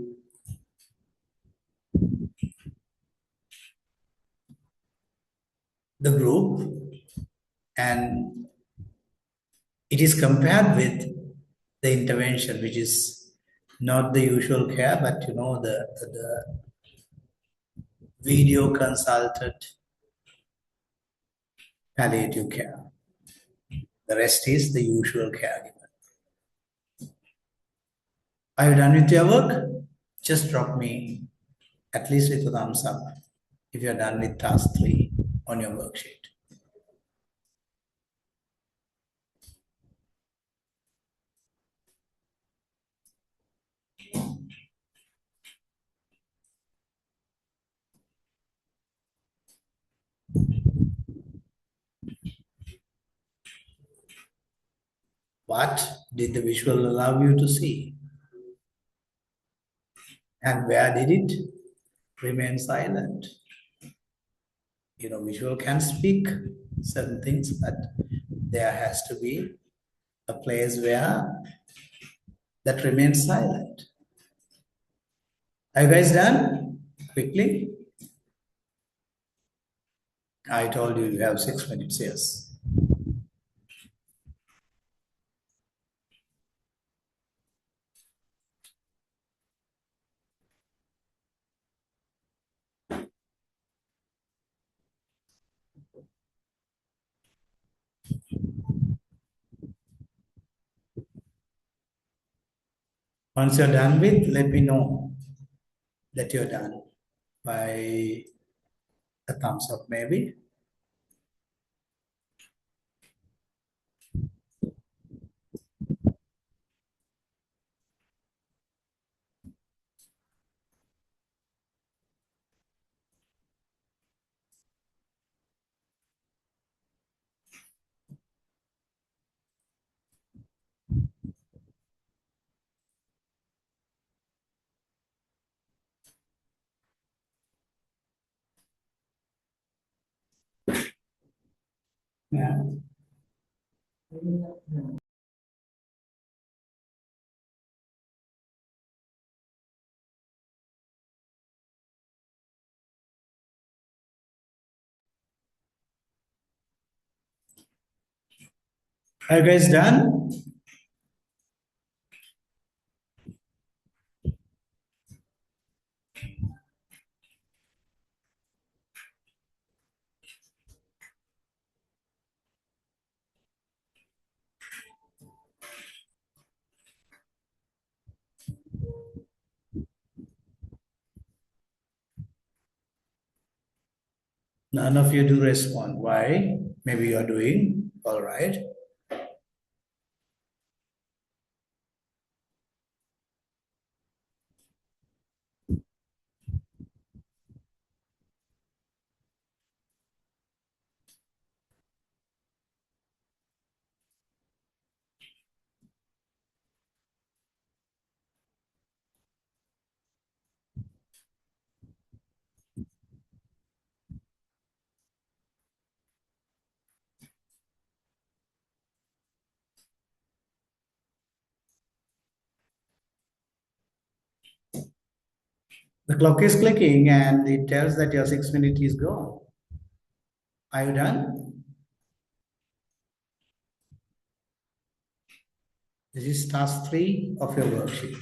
the group, and it is compared with the intervention, which is Not the usual care, but you know, the video consulted palliative care. The rest is the usual caregiver. Are you done with your work? Just drop me at least with a thumbs up if you're done with task 3 on your worksheet. What did the visual allow you to see? And where did it remain silent? You know, visual can speak certain things, but there has to be a place where that remains silent. Are you guys done? Quickly. I told you you have 6 minutes, yes. Once you're done with, let me know that you're done by a thumbs up, maybe. Yeah. Are you guys done? None of you do respond. Why? Maybe you're doing all right. The clock is clicking and it tells that your 6 minutes is gone. Are you done? This is task 3 of your worksheet.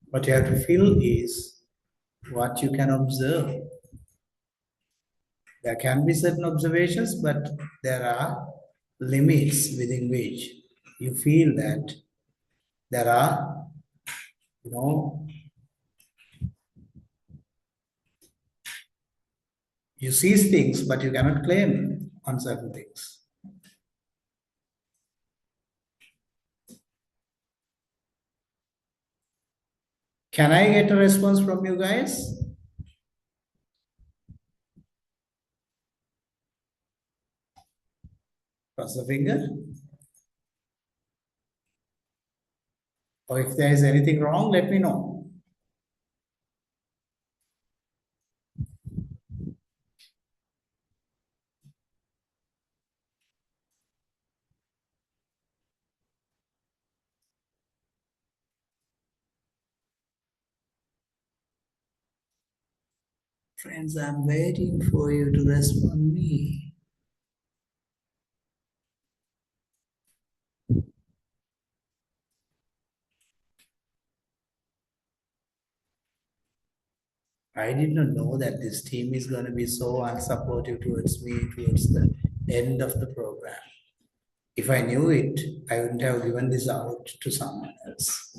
What you have to fill is what you can observe. There can be certain observations, but there are limits within which you feel that there are, you know, you see things, but you cannot claim on certain things. Can I get a response from you guys? Cross the finger. Or if there is anything wrong, let me know. Friends, I'm waiting for you to respond me. I did not know that this team is going to be so unsupportive towards me towards the end of the program. If I knew it, I wouldn't have given this out to someone else.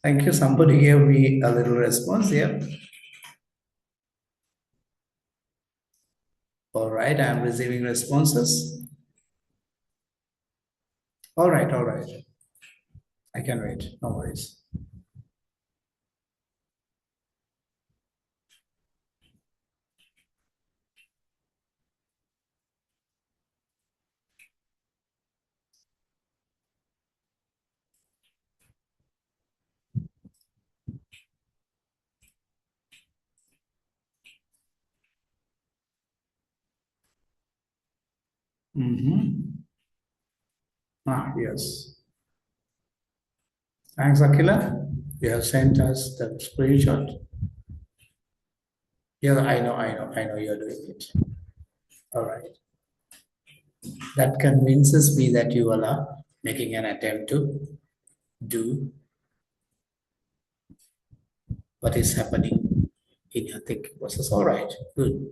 Thank you. Somebody gave me a little response here. All right, I'm receiving responses. All right, all right. I can wait, no worries. Yes. Thanks, Akila. You have sent us the screenshot. Yeah, I know you're doing it. All right. That convinces me that you all are making an attempt to do what is happening in your thinking process. All right, good.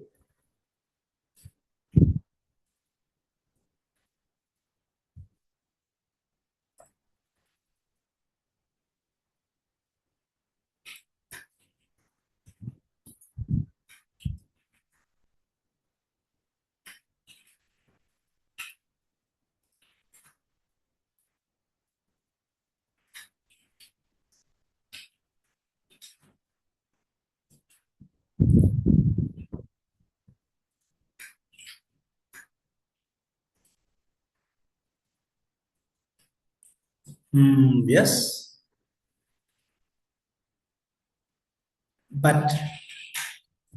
Yes, but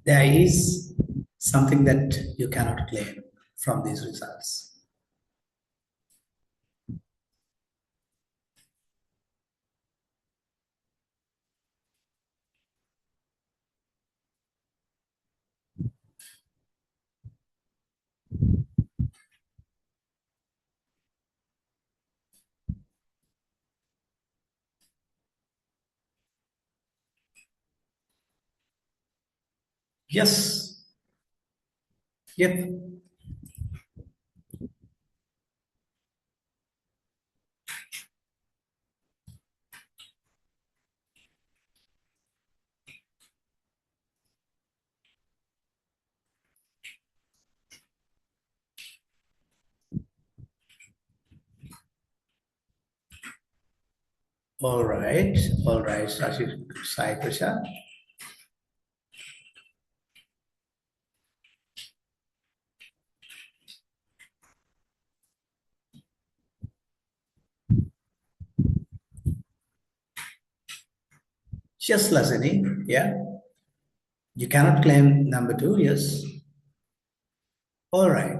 there is something that you cannot claim from these results. Yes. Yep. All right. All right, Sai Prashant. Just listening. Yeah. You cannot claim number two. Yes. All right.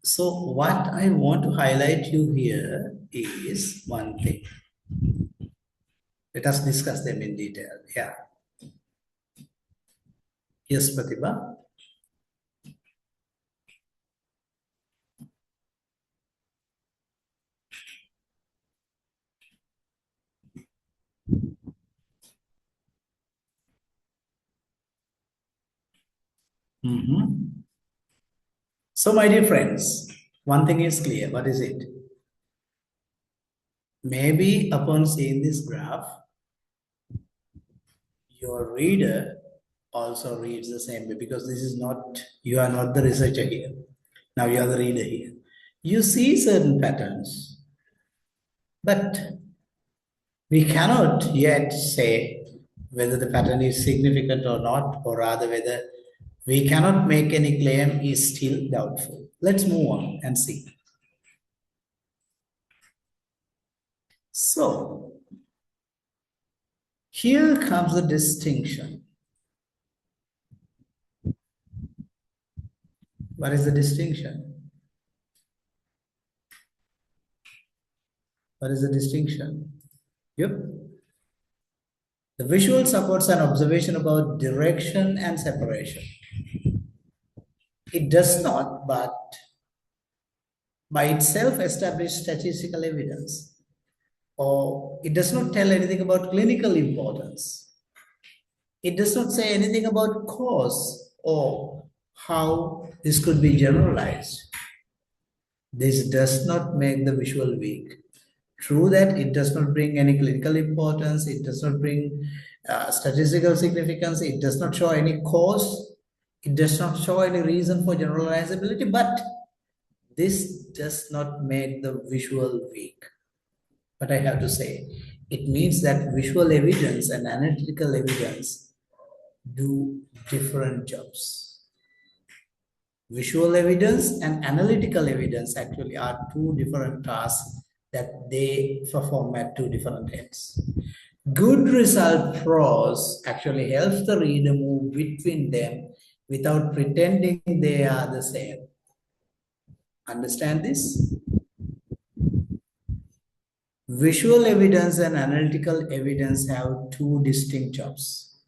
So what I want to highlight you here is one thing. Let us discuss them in detail. Yeah. Yes, Pratibha. So, my dear friends, one thing is clear. What is it? Maybe upon seeing this graph, your reader also reads the same way because this is not, you are not the researcher here. Now you are the reader here. You see certain patterns, but we cannot yet say whether the pattern is significant or not, or rather whether we cannot make any claim is still doubtful. Let's move on and see. So, here comes the distinction. What is the distinction? What is the distinction? Yep. The visual supports an observation about direction and separation. It does not, but by itself establish statistical evidence, or it does not tell anything about clinical importance. It does not say anything about cause or how this could be generalized. This does not make the visual weak. True that it does not bring any clinical importance, it does not bring statistical significance, it does not show any cause, it does not show any reason for generalizability, but this does not make the visual weak. But I have to say, it means that visual evidence and analytical evidence do different jobs. Visual evidence and analytical evidence actually are two different tasks that they perform at two different ends. Good result prose actually helps the reader move between them without pretending they are the same. Understand this? Visual evidence and analytical evidence have two distinct jobs.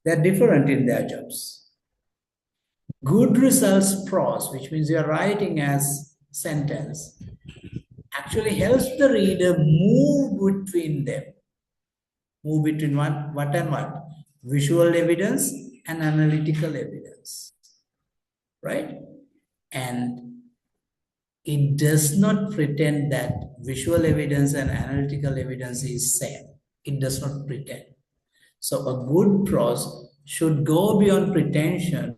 They're different in their jobs. Good results prose, which means you're writing as sentence, actually helps the reader move between them. Move between what and what? Visual evidence and analytical evidence. Right? And it does not pretend that visual evidence and analytical evidence is same. It does not pretend. So a good prose should go beyond pretension,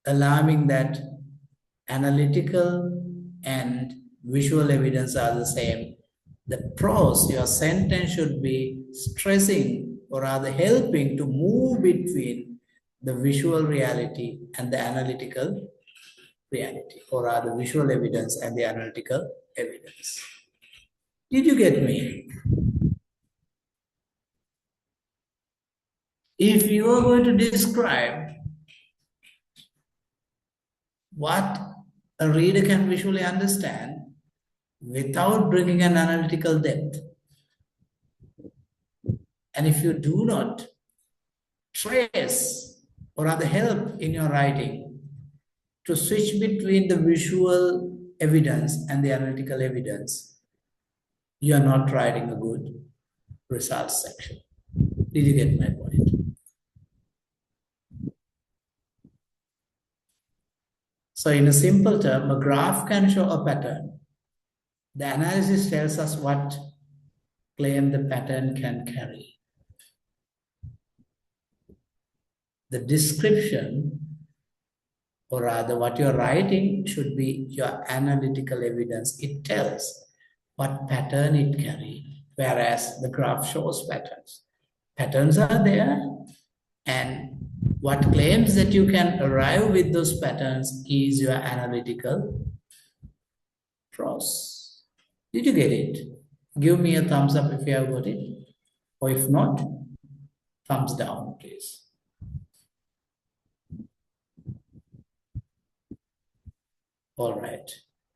allowing that analytical and visual evidence are the same. The prose, your sentence should be stressing or rather helping to move between the visual reality and the analytical reality, or rather visual evidence and the analytical evidence. Did you get me? If you are going to describe what a reader can visually understand without bringing an analytical depth, and if you do not trace or rather help in your writing to switch between the visual evidence and the analytical evidence, you are not writing a good results section. Did you get my point? So in a simple term, a graph can show a pattern. The analysis tells us what claim the pattern can carry. The description, or rather what you're writing, should be your analytical evidence. It tells what pattern it carries, whereas the graph shows patterns. Patterns are there, and what claims that you can arrive with those patterns is your analytical prose. Did you get it? Give me a thumbs up if you have got it, or if not, thumbs down, please. All right,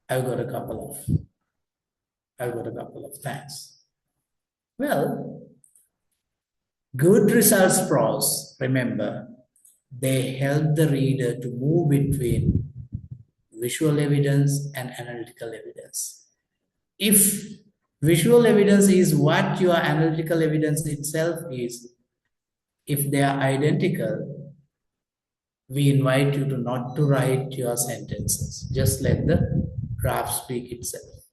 I've got a couple of thanks. Well, good results prose, remember, they help the reader to move between visual evidence and analytical evidence. If visual evidence is what your analytical evidence itself is, if they are identical, we invite you to not to write your sentences. Just let the graph speak itself,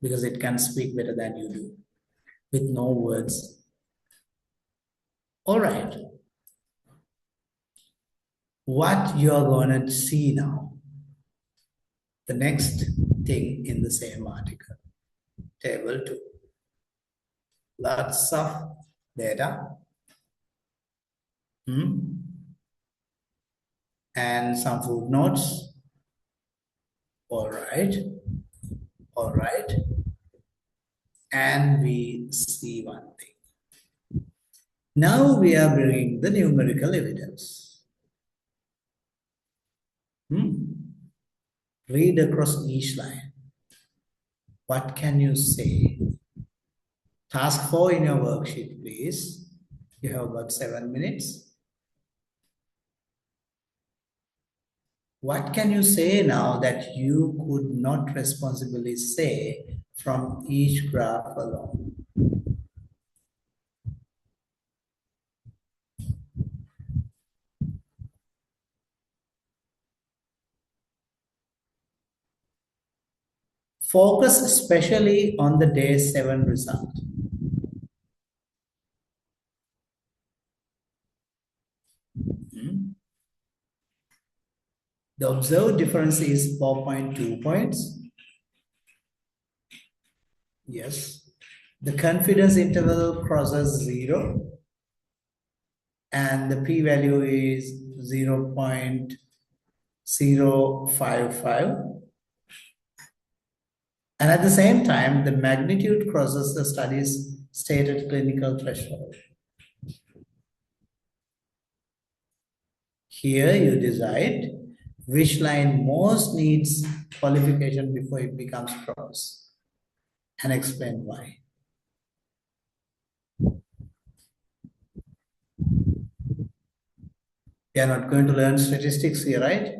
because it can speak better than you do with no words. All right. What you're going to see now, the next thing in the same article, table 2. Lots of data. And some footnotes. All right. All right. And we see one thing. Now we are bringing the numerical evidence. Read across each line. What can you say? Task 4 in your worksheet, please. You have about 7 minutes. What can you say now that you could not responsibly say from each graph alone? Focus especially on the day 7 result. The observed difference is 4.2 points. Yes. The confidence interval crosses 0 and the p-value is 0.055. And at the same time, the magnitude crosses the study's stated clinical threshold. Here you decide which line most needs qualification before it becomes PROS and explain why. We are not going to learn statistics here, right?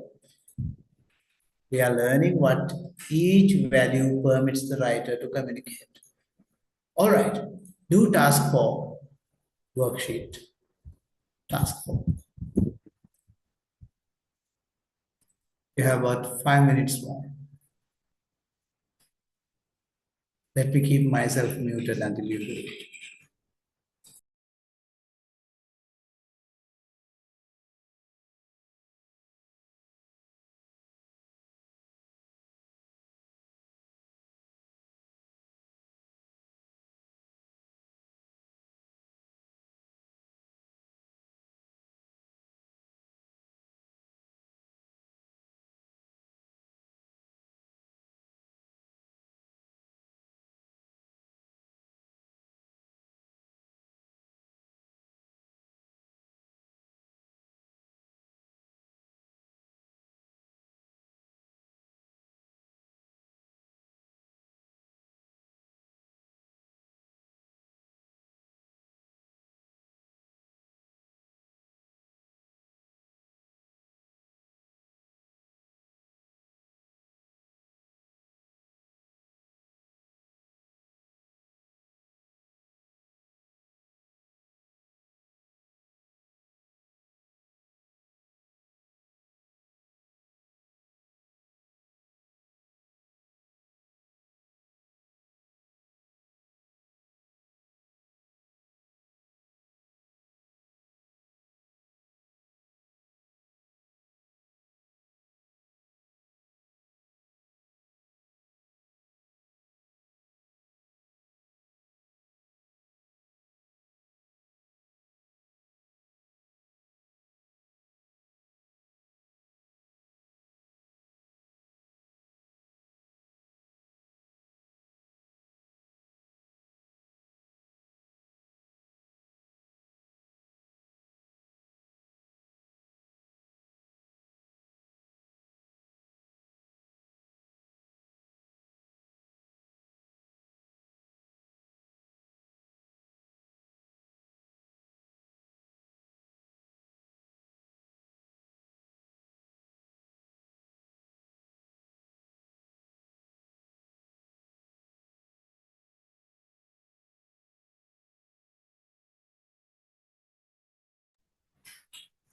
We are learning what each value permits the writer to communicate. All right, do task 4, worksheet. Task 4. You have about 5 minutes more. Let me keep myself muted until you do it.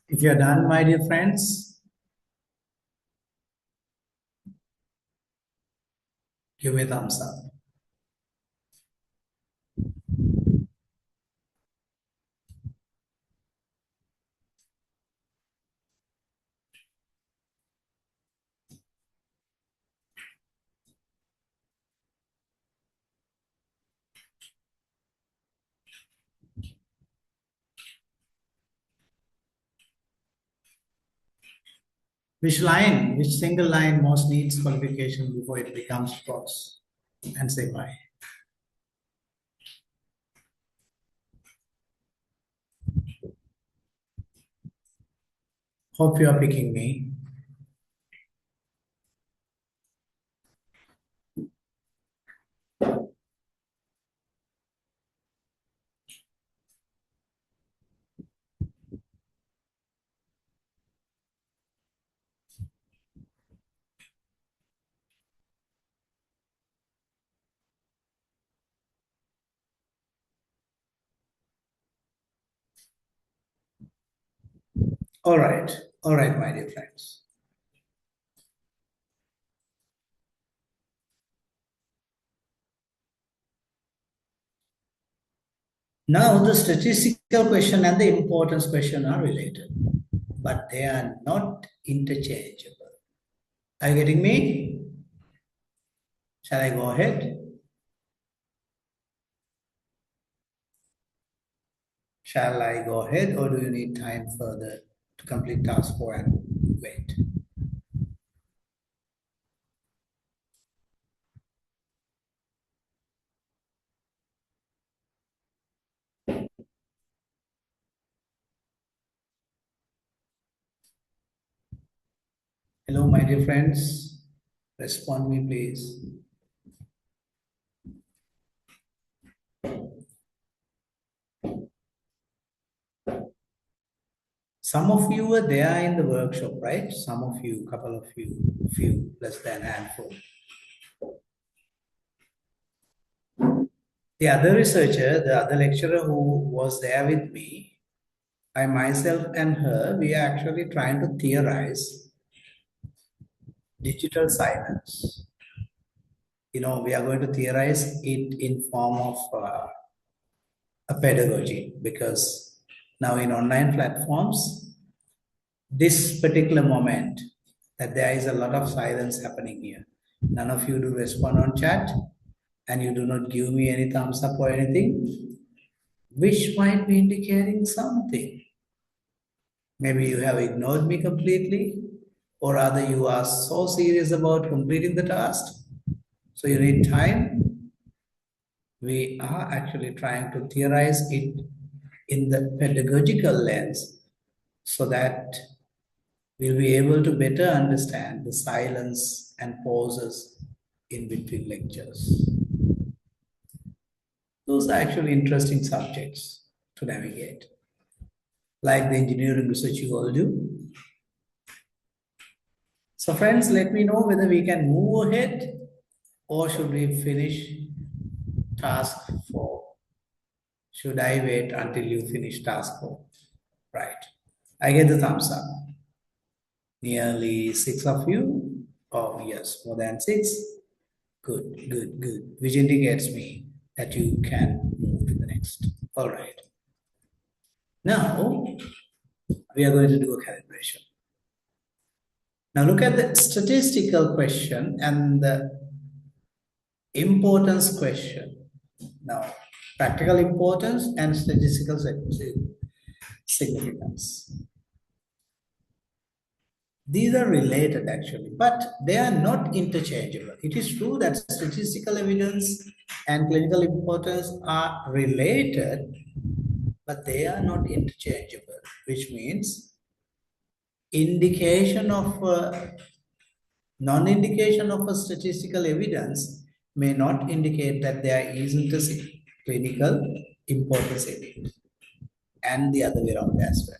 If you're done, my dear friends, give me a thumbs up. Which single line most needs qualification before it becomes PROS? And say why. Hope you are picking me. All right, my dear friends. Now, the statistical question and the importance question are related, but they are not interchangeable. Are you getting me? Shall I go ahead? Shall I go ahead, or do you need time further to complete task 4 and wait? Hello, my dear friends. Respond me, please. Some of you were there in the workshop, right? Some of you, couple of you, few, less than a handful. The other researcher, the other lecturer who was there with me, I myself and her, we are actually trying to theorize digital silence. We are going to theorize it in form of a pedagogy, because now in online platforms, this particular moment that there is a lot of silence happening here. None of you do respond on chat, and you do not give me any thumbs up or anything, which might be indicating something. Maybe you have ignored me completely, or rather you are so serious about completing the task, so you need time. We are actually trying to theorize it in the pedagogical lens so that we'll be able to better understand the silence and pauses in between lectures. Those are actually interesting subjects to navigate, like the engineering research you all do. So friends, let me know whether we can move ahead or should we finish task 4. Should I wait until you finish task 4? Right. I get the thumbs up. Nearly 6 of you. Oh, yes, more than 6. Good, good, good. Which indicates me that you can move to the next. All right. Now, we are going to do a calibration. Now, look at the statistical question and the importance question. Now, practical importance and statistical significance. These are related actually, but they are not interchangeable. It is true that statistical evidence and clinical importance are related, but they are not interchangeable, which means indication of non-indication of a statistical evidence may not indicate that there isn't a clinical importance in it, and the other way around as well.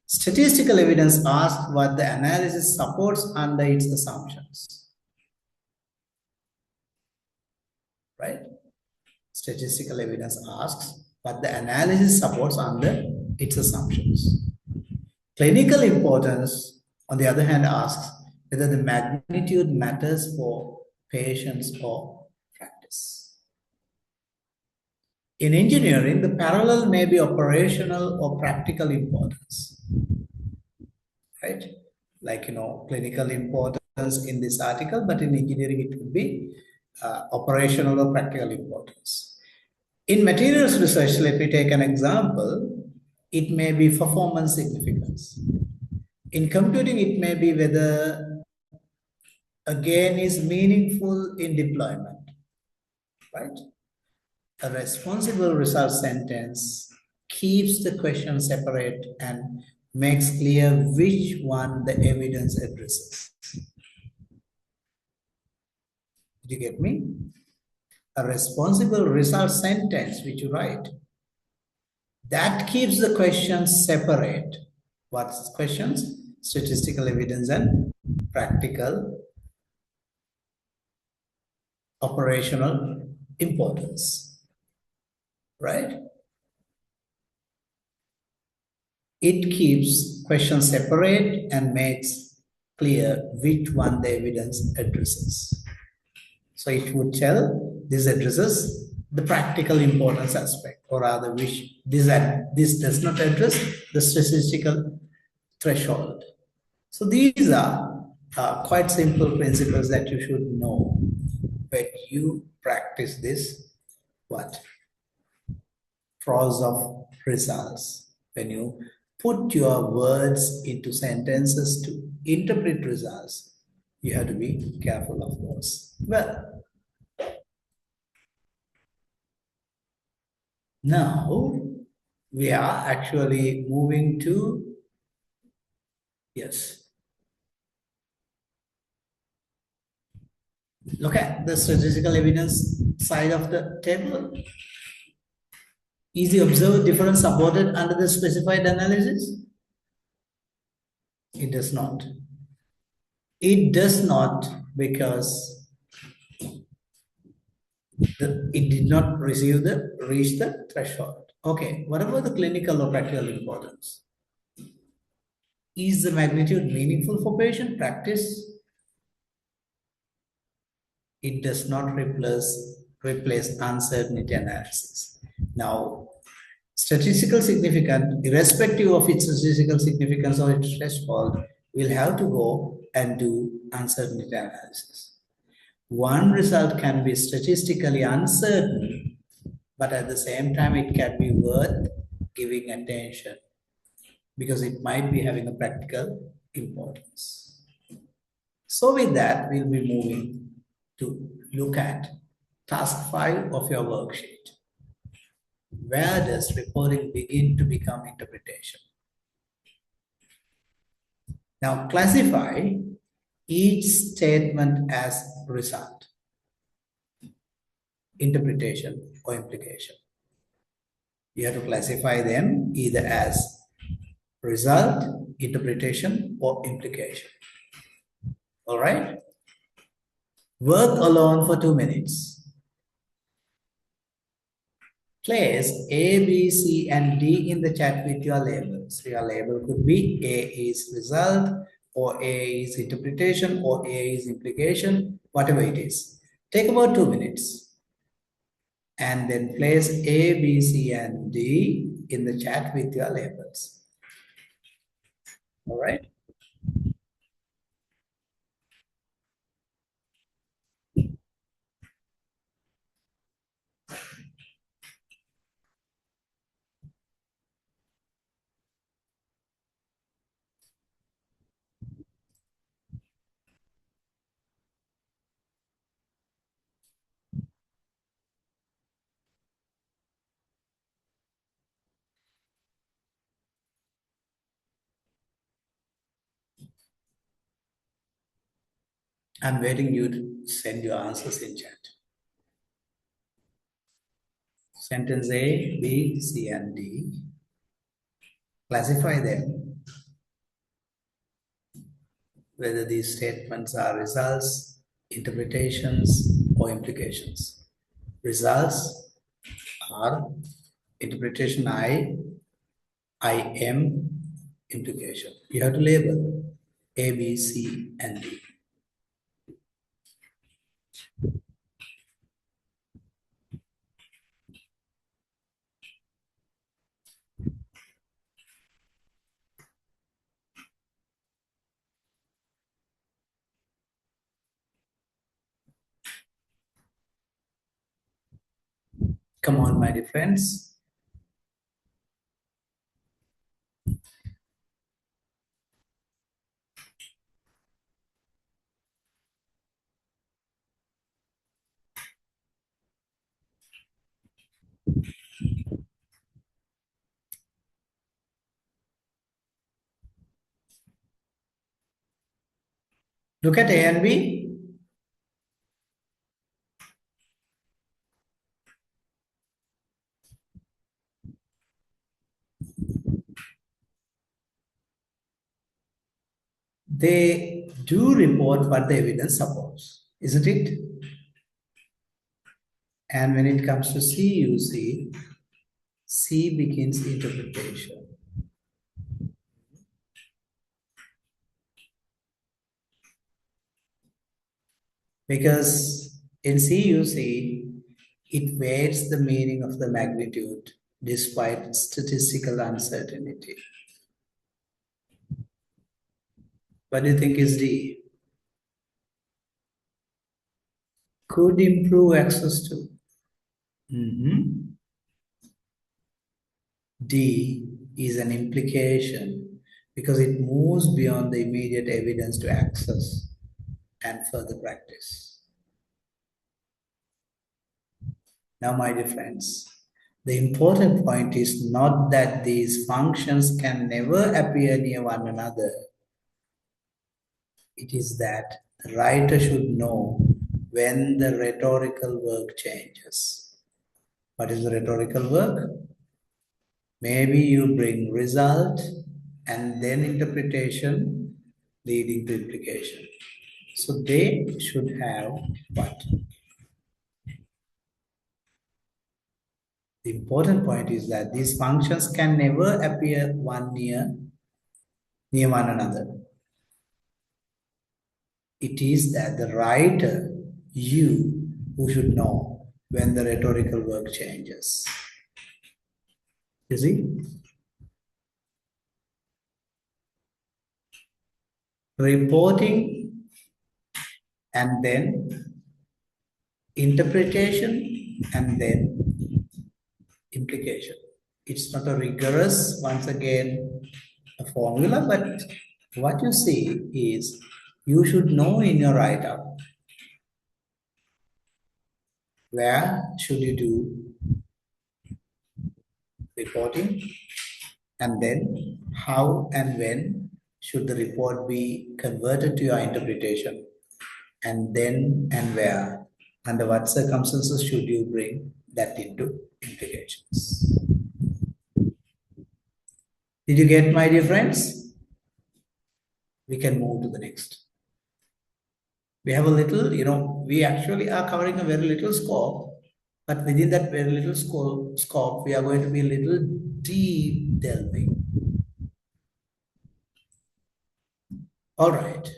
Statistical evidence asks what the analysis supports under its assumptions, right? Statistical evidence asks what the analysis supports under its assumptions. Clinical importance, on the other hand, asks whether the magnitude matters for patients or practice. In engineering, the parallel may be operational or practical importance, right? Like, clinical importance in this article, but in engineering, it could be operational or practical importance. In materials research, let me take an example. It may be performance significance. In computing, it may be whether a gain is meaningful in deployment, right? A responsible result sentence keeps the question separate and makes clear which one the evidence addresses. Did you get me? A responsible result sentence which you write, that keeps the questions separate. What's questions? Statistical evidence and practical operational importance, right? it keeps questions separate and makes clear which one the evidence addresses. So it would tell this addresses the practical importance aspect, or rather which this does not address the statistical threshold. So these are quite simple principles that you should know when you practice this what? Process of results. When you put your words into sentences to interpret results, you have to be careful of those. Well, now we are actually moving to, yes. Look at the statistical evidence side of the table. Is the observed difference supported under the specified analysis? It does not. It does not because it did not reach the threshold. Okay, what about the clinical or practical importance? Is the magnitude meaningful for patient practice? It does not replace uncertainty analysis. Now, statistical significance, irrespective of its statistical significance or its threshold, will have to go and do uncertainty analysis. One result can be statistically uncertain, but at the same time, it can be worth giving attention because it might be having a practical importance. So with that, we'll be moving to look at task 5 of your worksheet. Where does reporting begin to become interpretation? Now classify each statement as result, interpretation, or implication. You have to classify them either as result, interpretation, or implication. All right? Work alone for 2 minutes. Place A, B, C, and D in the chat with your labels. Your label could be A is result, or A is interpretation, or A is implication, whatever it is. Take about 2 minutes. And then place A, B, C, and D in the chat with your labels. All right? I'm waiting you to send your answers in chat. Sentence A, B, C, and D. Classify them, whether these statements are results, interpretations, or implications. Results are interpretation I am, implication. You have to label A, B, C, and D. Come on, my dear friends. Look at A and B. They do report what the evidence supports, isn't it? And when it comes to C, you see, C begins interpretation. Because in CUC, it weights the meaning of the magnitude despite statistical uncertainty. What do you think is D? Could improve access to. D is an implication because it moves beyond the immediate evidence to access and further practice. Now, my dear friends, the important point is not that these functions can never appear near one another. It is that the writer should know when the rhetorical work changes. What is the rhetorical work? Maybe you bring result and then interpretation leading to implication. So they should have what? The important point is that these functions can never appear one near one another. It is that the writer, you, who should know when the rhetorical work changes. You see? Reporting and then interpretation and then implication. It's not a rigorous, once again, a formula, but what you see is you should know in your write-up where should you do reporting and then how and when should the report be converted to your interpretation, and then and where, under what circumstances should you bring that into implications. Did you get, my dear friends? We can move to the next. We have a little, we actually are covering a very little scope, but within that very little scope, we are going to be a little deep delving. All right.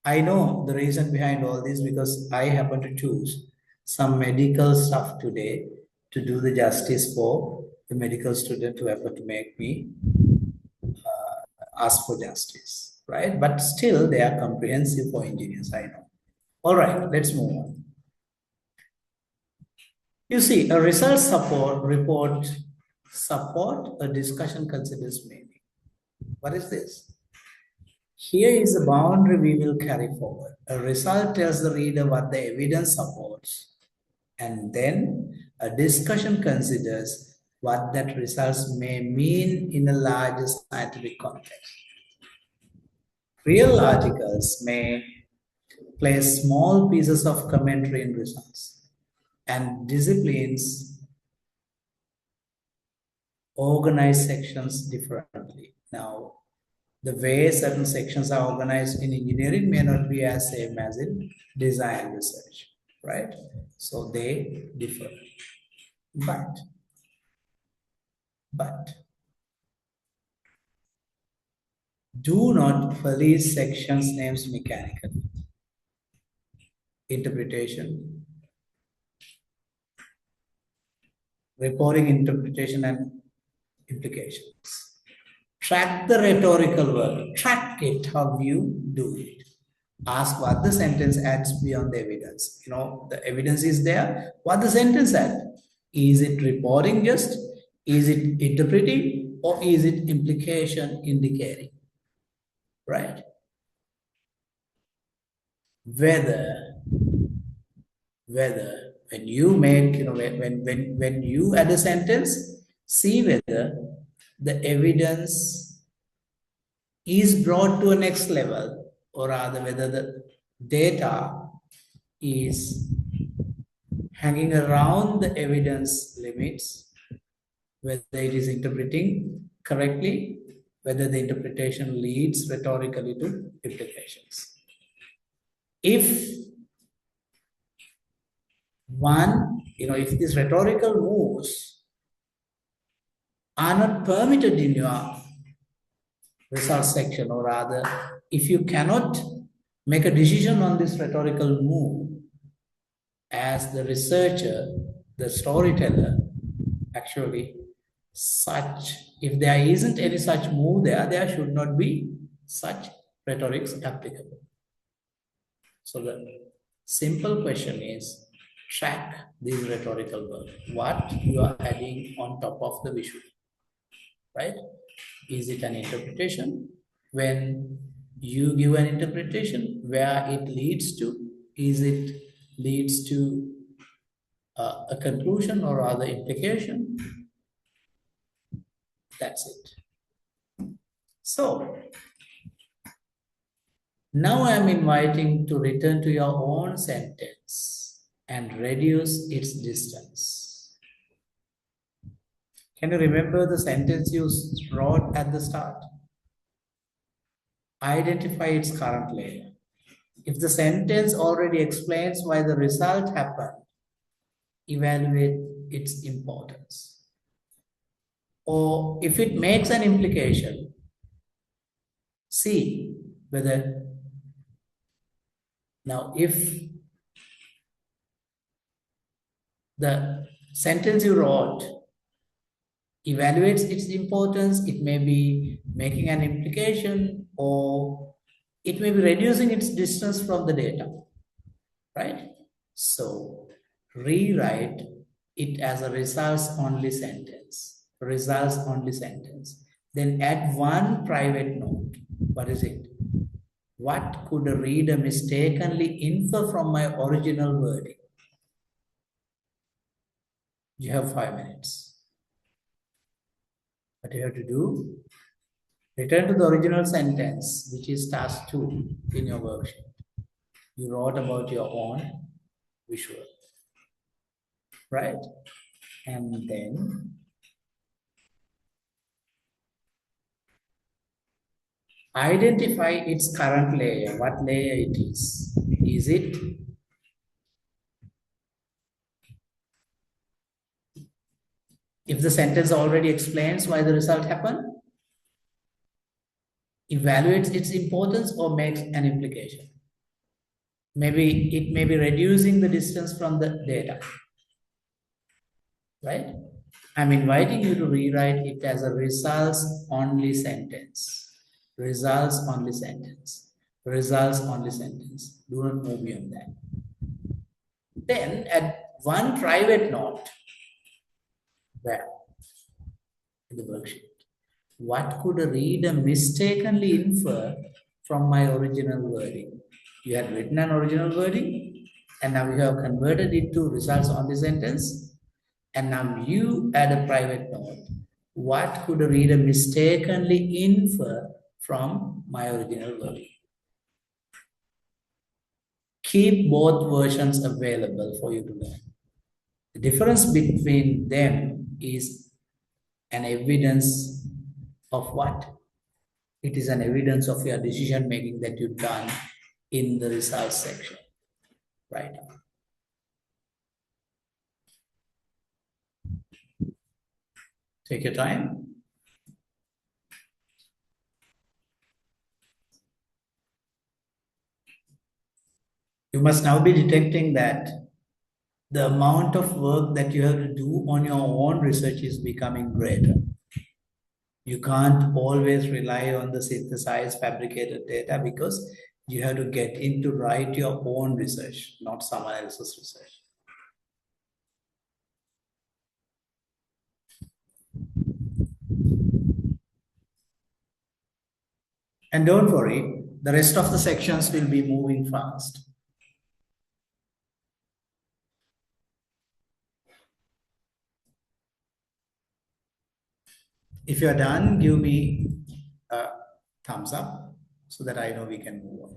I know the reason behind all this because I happen to choose some medical stuff today to do the justice for the medical student who happened to make me ask for justice, right? But still, they are comprehensive for engineers, I know. All right, let's move on. You see, a result report support a discussion considers meaning. What is this? Here is the boundary we will carry forward. A result tells the reader what the evidence supports, and then a discussion considers what that results may mean in a larger scientific context. Real articles may place small pieces of commentary in results, and disciplines organize sections differently. Now, the way certain sections are organized in engineering may not be as same as in design research, right? So they differ. But do not police sections names mechanically. Interpretation, reporting, interpretation, and implications. Track the rhetorical work. Track it, how you do it. Ask what the sentence adds beyond the evidence. The evidence is there. What the sentence adds? Is it reporting just? Is it interpreting? Or is it implication indicating? Right? Whether when you make, when you add a sentence, see whether the evidence is brought to a next level, or rather whether the data is hanging around the evidence limits, whether it is interpreting correctly, whether the interpretation leads rhetorically to implications. If if these rhetorical moves are not permitted in your result section, or rather, if you cannot make a decision on this rhetorical move, as the researcher, the storyteller, actually, if there isn't any such move there should not be such rhetorics applicable. So the simple question is, track these rhetorical work. What you are adding on top of the visual, right? Is it an interpretation? When you give an interpretation, where it leads to, is it leads to a conclusion or other implication? That's it. So now I'm inviting to return to your own sentence and reduce its distance. Can you remember the sentence you wrote at the start? Identify its current layer. If the sentence already explains why the result happened, evaluate its importance. Or if it makes an implication, see whether, now if the sentence you wrote evaluates its importance, it may be making an implication, or it may be reducing its distance from the data, right? So rewrite it as a results-only sentence, results-only sentence. Then add one private note. What is it? What could a reader mistakenly infer from my original wording? You have 5 minutes. What you have to do? Return to the original sentence, which is task 2 in your worksheet. You wrote about your own visual, right? And then identify its current layer, what layer it is. Is it if the sentence already explains why the result happened, evaluates its importance, or makes an implication? Maybe it may be reducing the distance from the data, right? I'm inviting you to rewrite it as a results-only sentence. Results-only sentence. Results-only sentence. Do not move beyond that. Then add one private note. Where? In the worksheet. What could a reader mistakenly infer from my original wording? You had written an original wording, and now you have converted it to results-only sentence, and now you add a private note. What could a reader mistakenly infer from my original wording? Keep both versions available for you to learn. The difference between them is an evidence of what? It is an evidence of your decision making that you've done in the results section right now. Take your time. You must now be detecting that the amount of work that you have to do on your own research is becoming greater. You can't always rely on the synthesized, fabricated data, because you have to get in to write your own research, not someone else's research. And don't worry, the rest of the sections will be moving fast. If you're done, give me a thumbs up so that I know we can move on.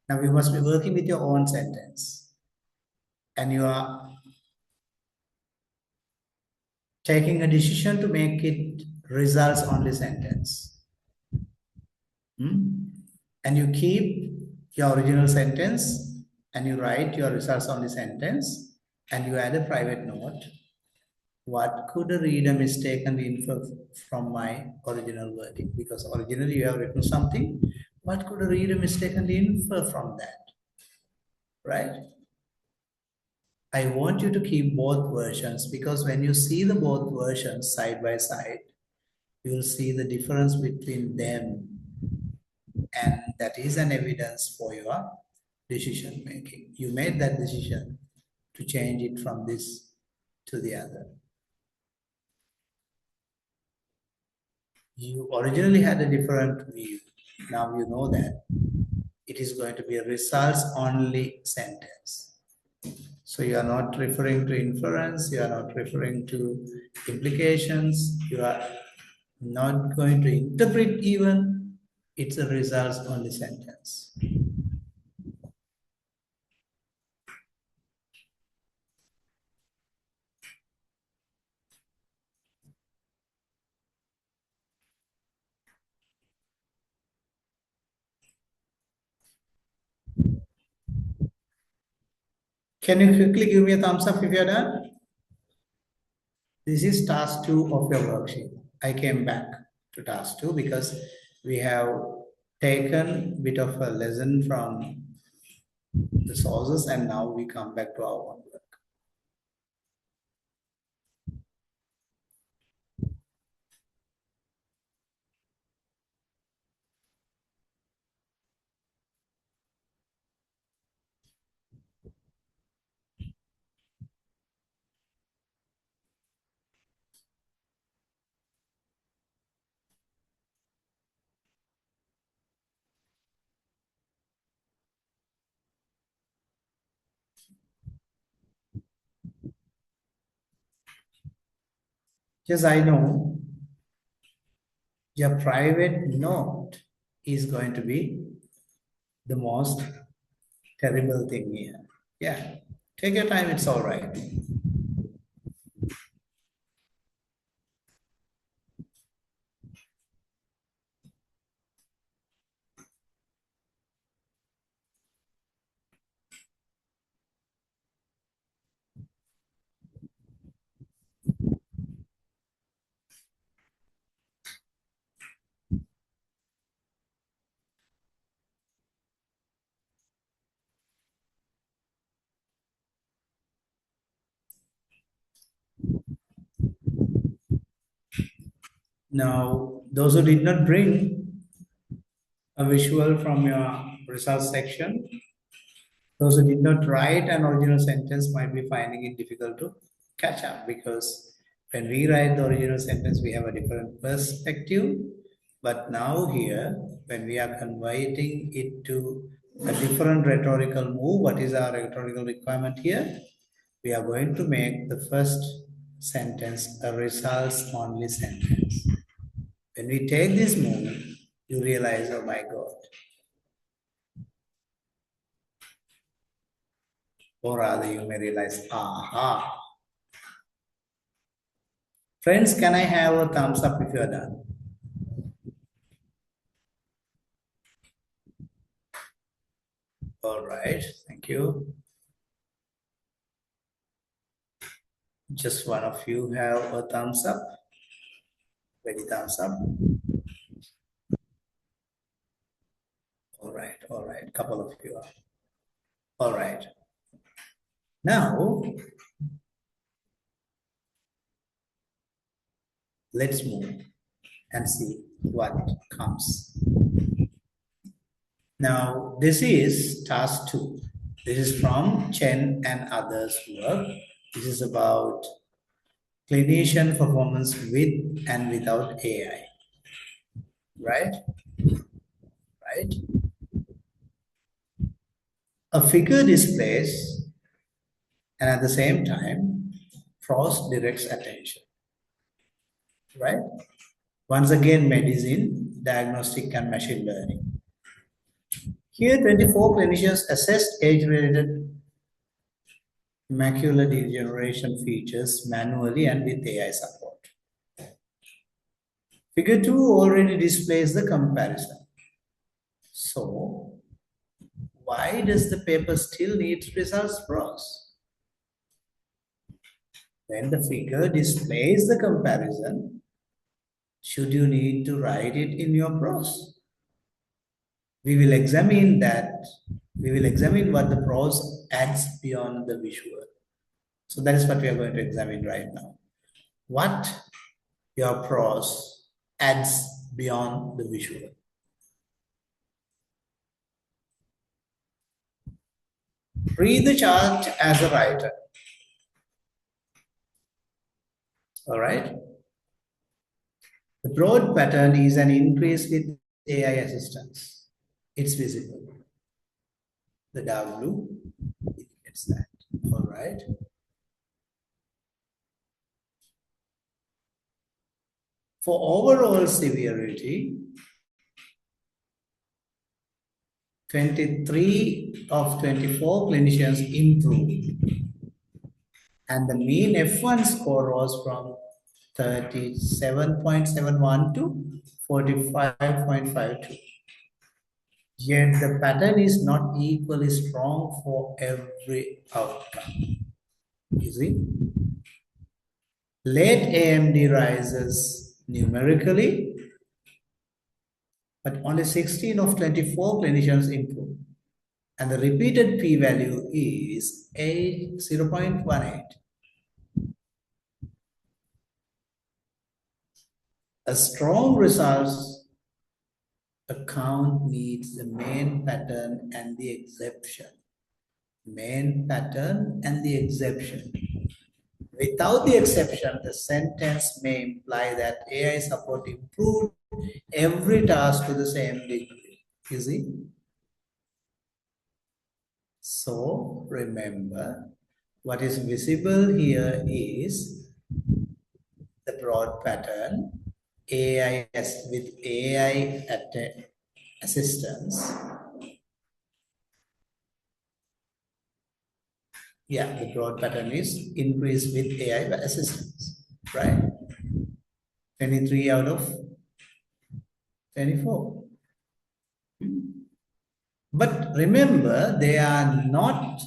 Now, you must be working with your own sentence, and you are taking a decision to make it results-only sentence. And you keep your original sentence, and you write your results-only sentence, and you add a private note. What could a reader mistakenly infer from my original wording? Because originally you have written something. What could a reader mistakenly infer from that? Right? I want you to keep both versions, because when you see the both versions side by side, you will see the difference between them, and that is an evidence for your decision making. You made that decision to change it from this to the other. You originally had a different view. Now you know that it is going to be a results only sentence. So you are not referring to inference, you are not referring to implications, you are not going to interpret even. It's a results only sentence. Can you quickly give me a thumbs up if you're done? This is task 2 of your worksheet. I came back to task 2 because we have taken a bit of a lesson from the sources, and now we come back to our own work. Yes, I know your private note is going to be the most terrible thing here. Yeah, take your time, it's all right. Now, those who did not bring a visual from your results section, those who did not write an original sentence might be finding it difficult to catch up, because when we write the original sentence, we have a different perspective. But now here, when we are converting it to a different rhetorical move, what is our rhetorical requirement here? We are going to make the first sentence a results only sentence. When we take this move, you realize, oh my God. Or rather, you may realize, aha. Friends, can I have a thumbs up if you are done? All right, thank you. Just one of you have a thumbs up. Very thumbs up. All right. Couple of you are. All right. Now, let's move and see what comes. Now, this is task 2. This is from Chen and others' work. This is about clinician performance with and without AI. Right? Right? A figure displays, and at the same time, Frost directs attention. Right? Once again, medicine, diagnostic, and machine learning. Here, 24 clinicians assessed age-related macular degeneration features manually and with AI support. Figure 2 already displays the comparison. So, why does the paper still need results prose? When the figure displays the comparison, should you need to write it in your prose? We will examine that. We will examine what the prose adds beyond the visual. So that is what we are going to examine right now. What your prose adds beyond the visual. Read the chart as a writer. All right. The broad pattern is an increase with AI assistance. It's visible. The dark blue indicates that. All right. For overall severity, 23 of 24 clinicians improved. And the mean F1 score was from 37.71 to 45.52. Yet the pattern is not equally strong for every outcome. You see? Late AMD rises numerically, but only 16 of 24 clinicians improve. And the repeated p-value is 0.18. A strong results account needs the main pattern and the exception. Main pattern and the exception. Without the exception, the sentence may imply that AI support improved every task to the same degree. You see? So remember, what is visible here is the broad pattern, AI with AI assistance. Yeah, the broad pattern is increased with AI assistance, right? 23 out of 24. But remember, they are not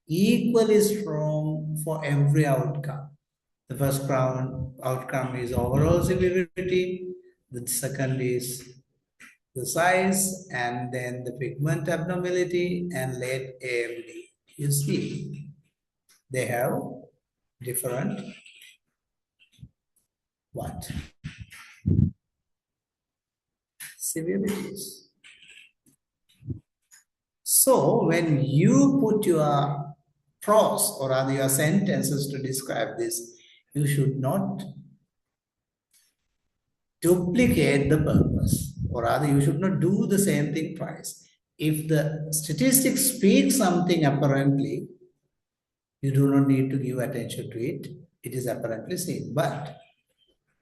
equally strong for every outcome. The first outcome is overall severity. The second is the size, and then the pigment abnormality and late AMD. You see, they have different what? Severities. So when you put your prose or rather your sentences to describe this, you should not duplicate the purpose, or rather you should not do the same thing twice. If the statistics speak something apparently, you do not need to give attention to it. It is apparently seen. But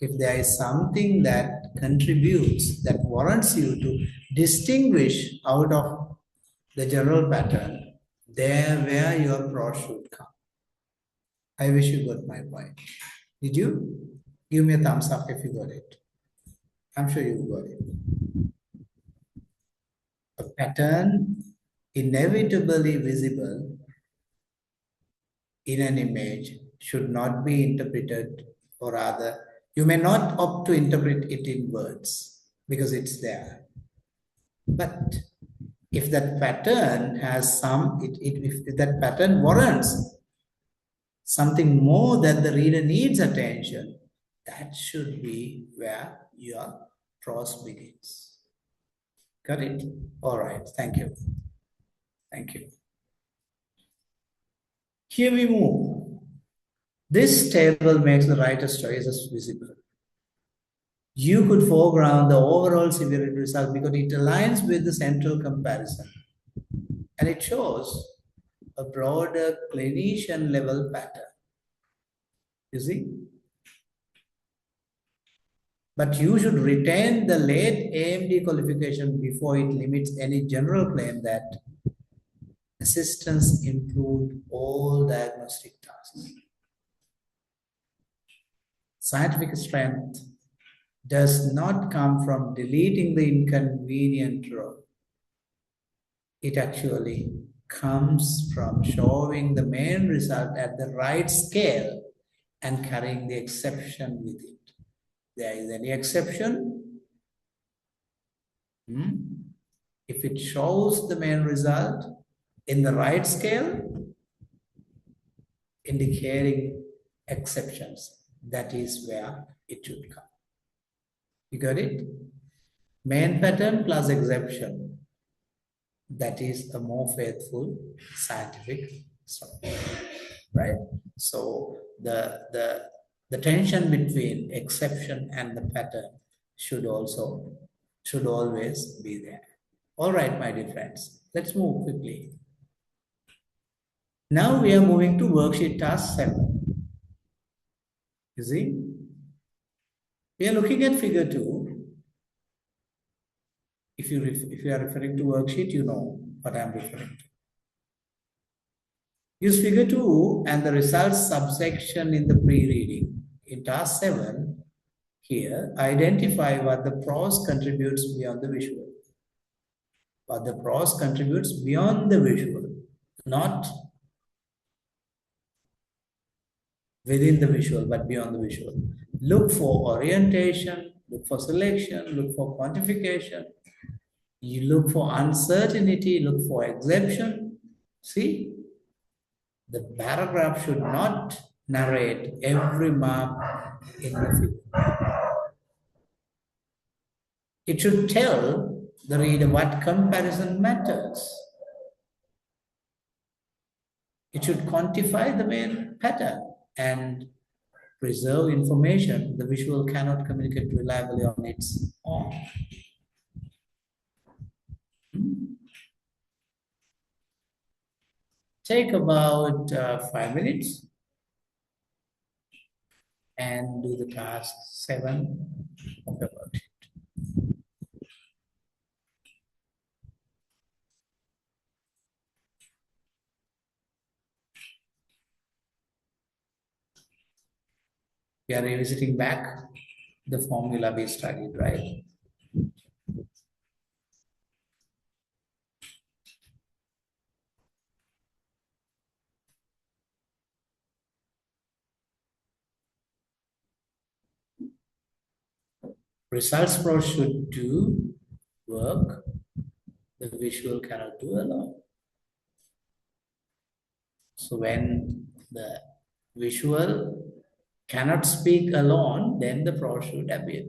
if there is something that contributes, that warrants you to distinguish out of the general pattern, there where your prose should come. I wish you got my point. Did you? Give me a thumbs up if you got it. I'm sure you got it. A pattern inevitably visible in an image should not be interpreted, or rather, you may not opt to interpret it in words because it's there. But if that pattern has if that pattern warrants something more that the reader needs attention, that should be where your prose begins. Got it? All right. Thank you. Thank you. Here we move. This table makes the writer's choices visible. You could foreground the overall severity result because it aligns with the central comparison. And it shows a broader clinician level pattern. You see? But you should retain the late AMD qualification before it limits any general claim that assistance improved all diagnostic tasks. Scientific strength does not come from deleting the inconvenient row. It actually comes from showing the main result at the right scale and carrying the exception with it. There is any exception, if it shows the main result in the right scale, indicating exceptions. That is where it should come. You got it? Main pattern plus exception. That is a more faithful scientific story, right? So the tension between exception and the pattern should always be there. All right, my dear friends, let's move quickly. Now we are moving to worksheet task 7. You see, we are looking at figure 2. If you are referring to worksheet, you know what I'm referring to. Use figure 2 and the results subsection in the pre-reading. In task 7, here, identify what the prose contributes beyond the visual. What the prose contributes beyond the visual, not within the visual, but beyond the visual. Look for orientation, look for selection, look for quantification. You look for uncertainty, look for exception. See, the paragraph should not narrate every mark in the figure. It should tell the reader what comparison matters. It should quantify the main pattern and preserve information the visual cannot communicate reliably on its own. Take about 5 minutes and do the task 7 of the worksheet. We are revisiting back the formula we studied, right? Results prose should do work the visual cannot do alone. So when the visual cannot speak alone, then the prose should appear.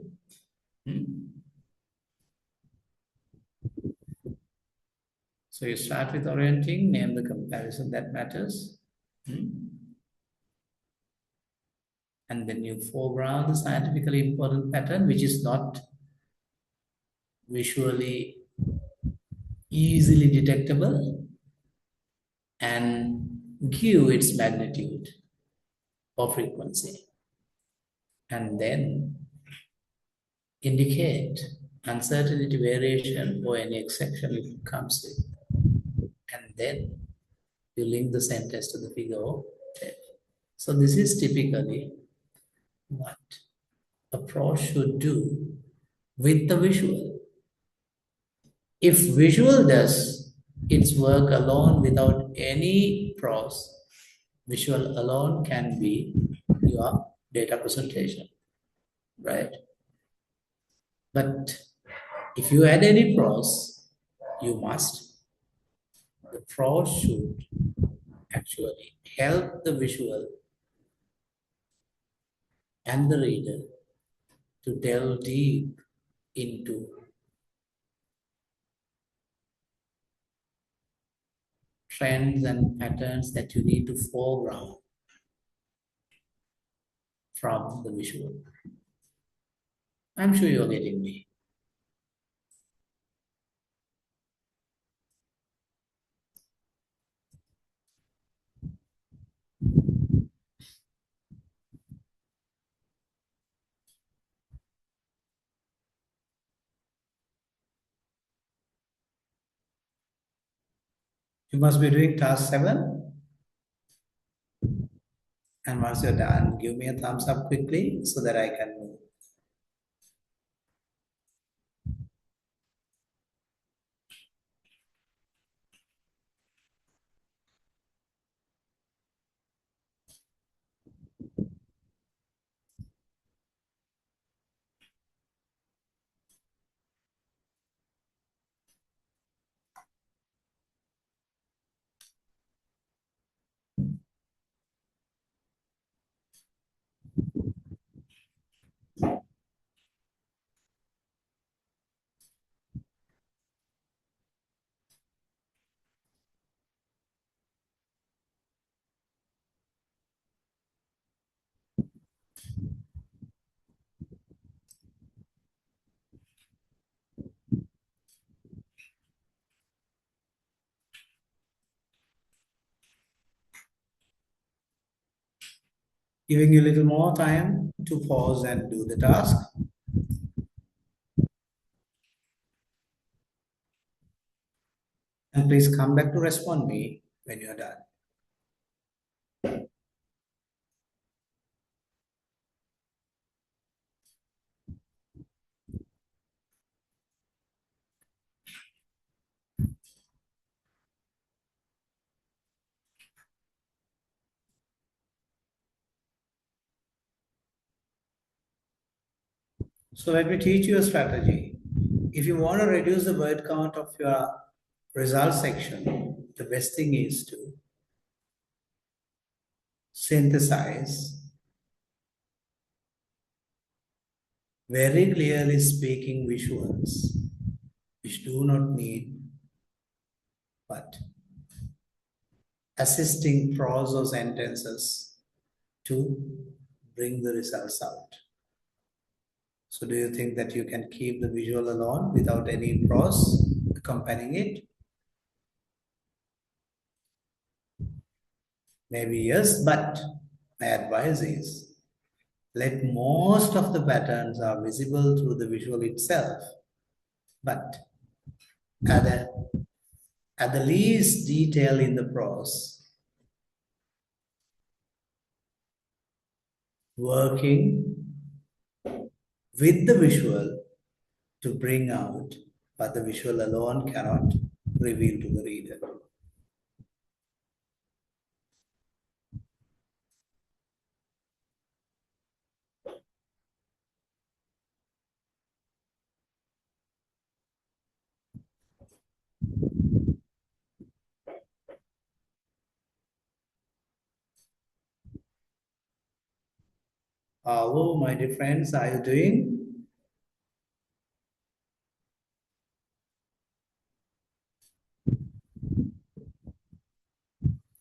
So you start with orienting, name the comparison that matters. And then you foreground the scientifically important pattern, which is not visually easily detectable, and give its magnitude or frequency. And then indicate uncertainty, variation, or any exception it comes with. And then you link the sentence to the figure or text. So this is typically what a prose should do with the visual. If visual does its work alone without any prose, visual alone can be your data presentation, right? But if you add any prose, you must. The prose should actually help the visual and the reader to delve deep into trends and patterns that you need to foreground from the visual. I'm sure you're getting me. You must be doing task 7. And once you're done, give me a thumbs up quickly so that I can move. Giving you a little more time to pause and do the task. And please come back to respond me when you're done. So let me teach you a strategy. If you want to reduce the word count of your result section, the best thing is to synthesize very clearly speaking visuals, which do not need but assisting prose or sentences to bring the results out. So do you think that you can keep the visual alone without any prose accompanying it? Maybe yes, but my advice is let most of the patterns are visible through the visual itself, but at the least detail in the prose, working with the visual to bring out what the visual alone cannot reveal to the reader. Hello, my dear friends, how are you doing?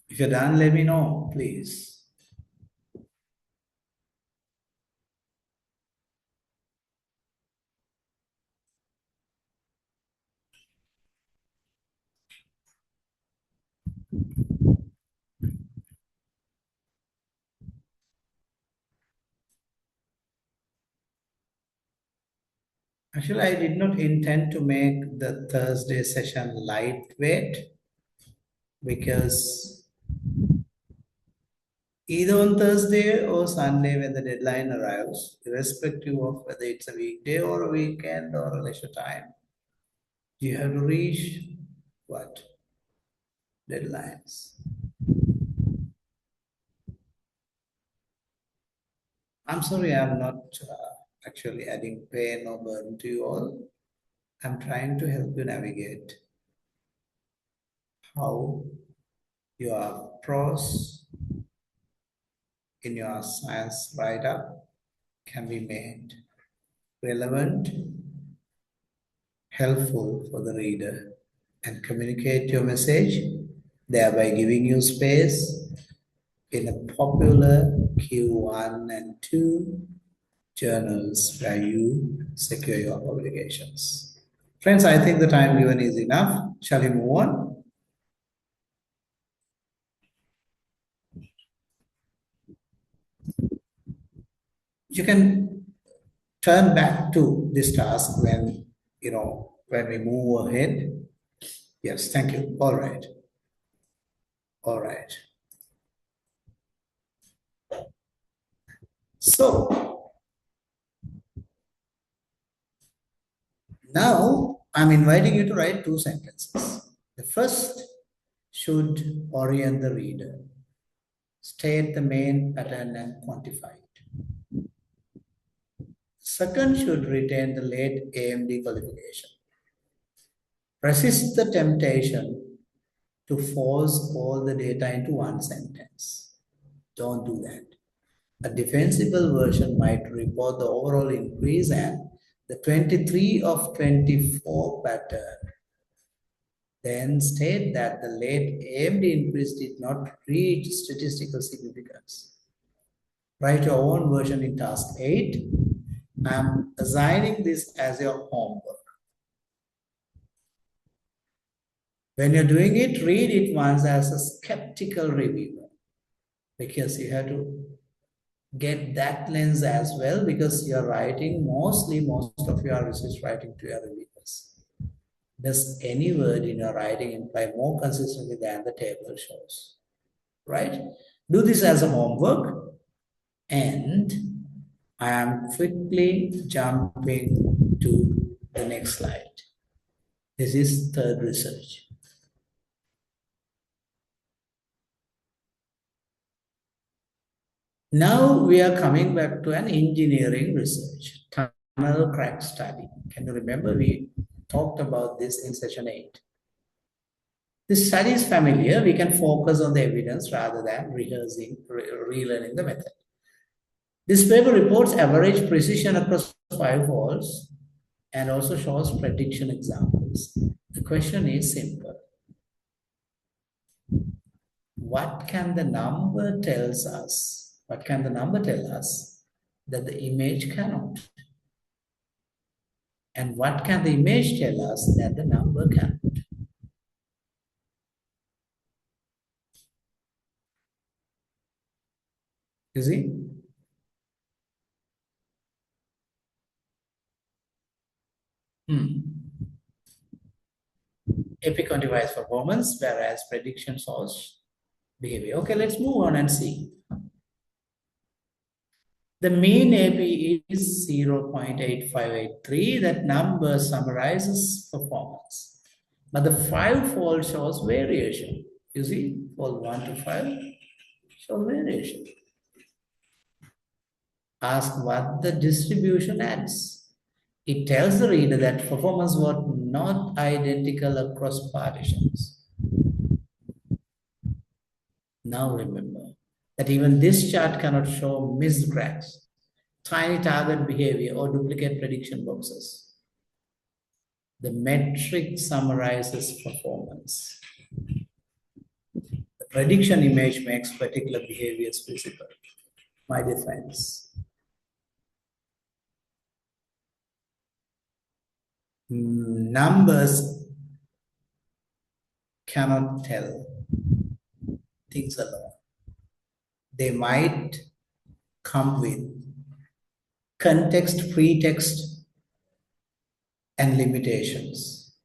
If you're done, let me know, please. Actually, I did not intend to make the Thursday session lightweight because either on Thursday or Sunday when the deadline arrives, irrespective of whether it's a weekday or a weekend or a leisure time, you have to reach what? Deadlines. I'm sorry, I'm not actually adding pain or burden to you all. I'm trying to help you navigate how your prose in your science write-up can be made relevant, helpful for the reader, and communicate your message, thereby giving you space in a popular Q1 and 2 journals where you secure your publications. Friends, I think the time given is enough. Shall we move on? You can turn back to this task when, when we move ahead. Yes, thank you. All right. All right. So now I'm inviting you to write two sentences. The first should orient the reader, state the main pattern and quantify it. Second should retain the late AMD qualification. Resist the temptation to force all the data into one sentence. Don't do that. A defensible version might report the overall increase and the 23 of 24 pattern. Then state that the late AMD increase did not reach statistical significance. Write your own version in task 8. I'm assigning this as your homework. When you're doing it, read it once as a skeptical reviewer because you have to get that lens as well, because you're writing mostly, most of your research writing to your reviewers. Does any word in your writing imply more consistently than the table shows? Right? Do this as a homework, and I am quickly jumping to the next slide. This is third research. Now we are coming back to an engineering research, tunnel crack study. Can you remember we talked about this in session 8? This study is familiar. We can focus on the evidence rather than relearning the method. This paper reports average precision across 5 holes and also shows prediction examples. The question is simple. What can the number tells us? What can the number tell us that the image cannot? And what can the image tell us that the number cannot? You see? AP quantifies performance, whereas prediction shows behavior. Okay, let's move on and see. The mean AP is 0.8583. That number summarizes performance. But the 5-fold shows variation. You see, fold 1 to 5 shows variation. Ask what the distribution adds. It tells the reader that performance was not identical across partitions. Now remember that even this chart cannot show missed cracks, tiny target behavior, or duplicate prediction boxes. The metric summarizes performance. The prediction image makes particular behaviors visible. My dear friends, numbers cannot tell things alone. They might come with context, pretext, and limitations.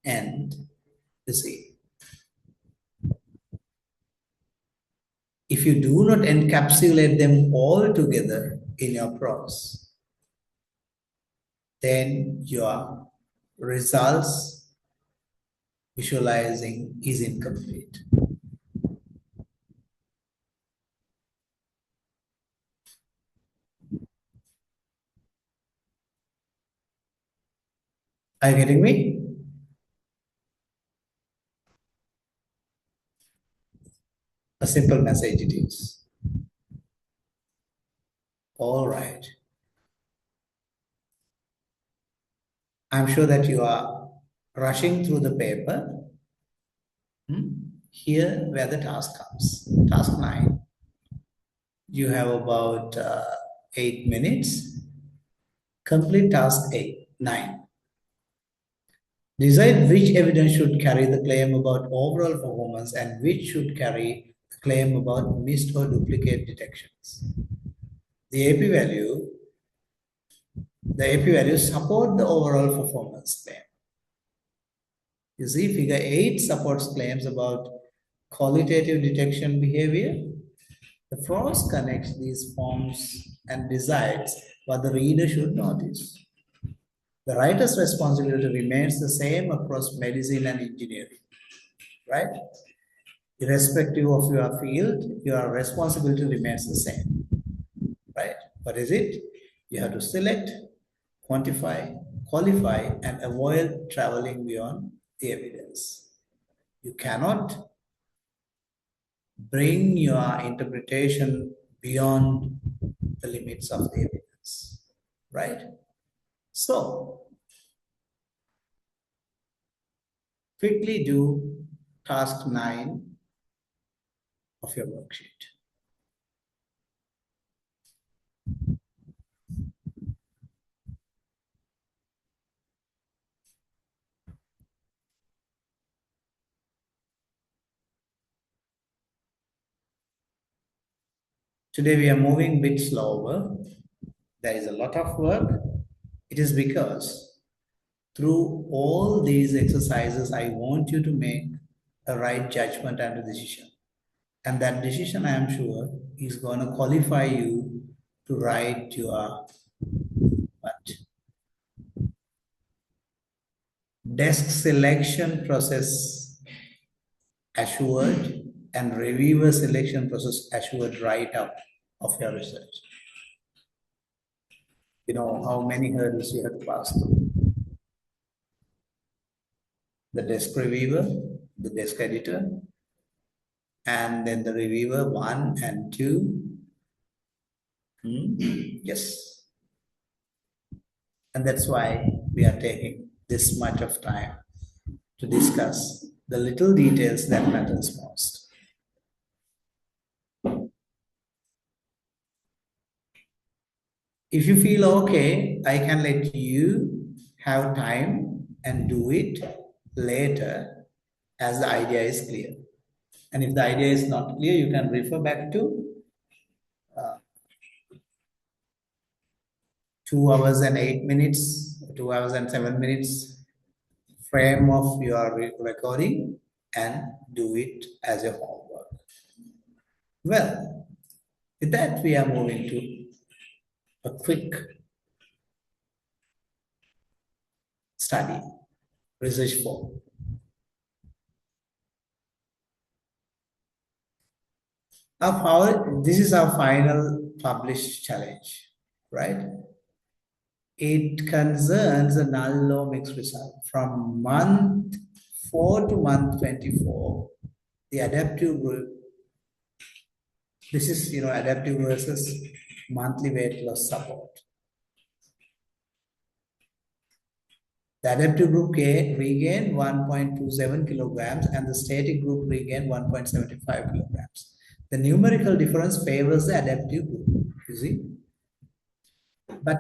And you see, if you do not encapsulate them all together in your prose, then your results visualizing is incomplete. Are you getting me? A simple message it is. All right. I'm sure that you are rushing through the paper. Here where the task comes. Task 9. You have about 8 minutes. Complete task 9. Decide which evidence should carry the claim about overall performance and which should carry the claim about missed or duplicate detections. The AP values support the overall performance claim. You see, figure 8 supports claims about qualitative detection behavior. The prose connects these forms and decides what the reader should notice. The writer's responsibility remains the same across medicine and engineering, right? Irrespective of your field, your responsibility remains the same, right? What is it? You have to select, quantify, qualify, and avoid traveling beyond the evidence. You cannot bring your interpretation beyond the limits of the evidence, right? So, quickly do task 9 of your worksheet. Today we are moving a bit slower. There is a lot of work. It is because through all these exercises, I want you to make a right judgment and a decision. And that decision, I am sure, is going to qualify you to write your what? Desk selection process assured and reviewer selection process assured write-up of your research. You know how many hurdles you have to pass through. The desk reviewer, the desk editor, and then the reviewer 1 and 2. Yes. And that's why we are taking this much of time to discuss the little details that matters most. If you feel okay, I can let you have time and do it later as the idea is clear. And if the idea is not clear, you can refer back to 2 hours and 8 minutes, 2 hours and 7 minutes frame of your recording and do it as a homework. Well, with that, we are moving to a quick study, research form. This is our final published challenge, right? It concerns a null law mixed result from month 4 to month 24. The adaptive group, this is, adaptive versus monthly weight loss support. The adaptive group regained 1.27 kilograms and the static group regained 1.75 kilograms. The numerical difference favors the adaptive group, you see. But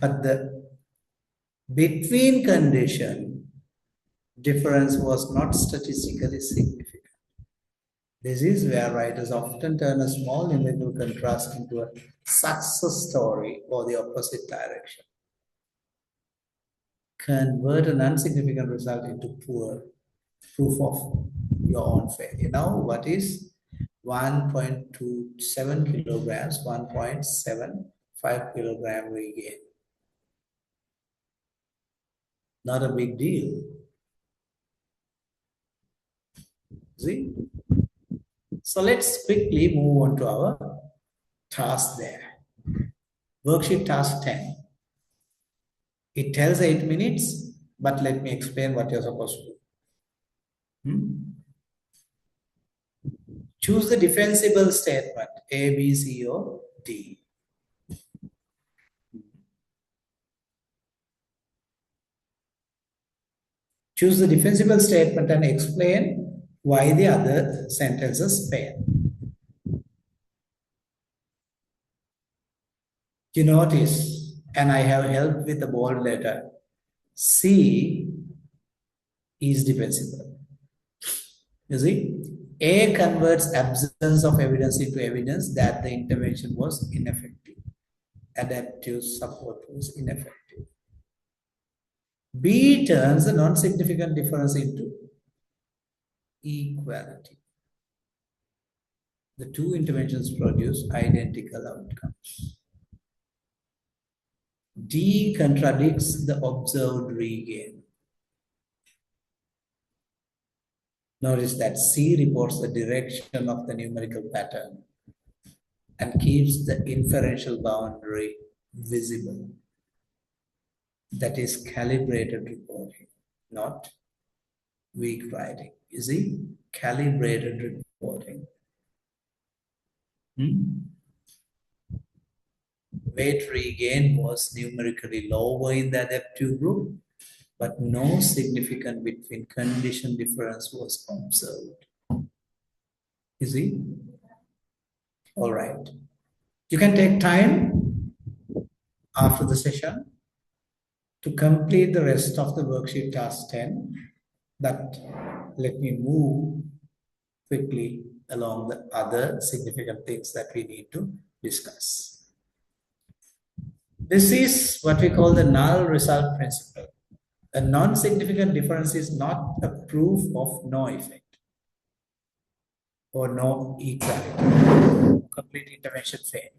the between condition difference was not statistically significant. This is where writers often turn a small numerical contrast into a success story or the opposite direction. Convert an insignificant result into poor proof of your own failure. Now, what is 1.27 kilograms, 1.75 kilogram regain? Not a big deal. See? So let's quickly move on to our task there. Worksheet task 10. It tells 8 minutes, but let me explain what you're supposed to do. Choose the defensible statement, A, B, C, or D. Choose the defensible statement and explain why the other sentences fail. You notice, and I have helped with the bold letter, C is defensible. You see, A converts absence of evidence into evidence that the intervention was ineffective. Adaptive support was ineffective. B turns a non-significant difference into equality. The two interventions produce identical outcomes. D contradicts the observed regain. Notice that C reports the direction of the numerical pattern and keeps the inferential boundary visible. That is calibrated reporting, not weak writing. You see, calibrated reporting. Weight regain was numerically lower in the adaptive group, but no significant between condition difference was observed. You see? All right. You can take time after the session to complete the rest of the worksheet task 10. But let me move quickly along the other significant things that we need to discuss. This is what we call the null result principle. A non-significant difference is not a proof of no effect or no equality, complete intervention failure.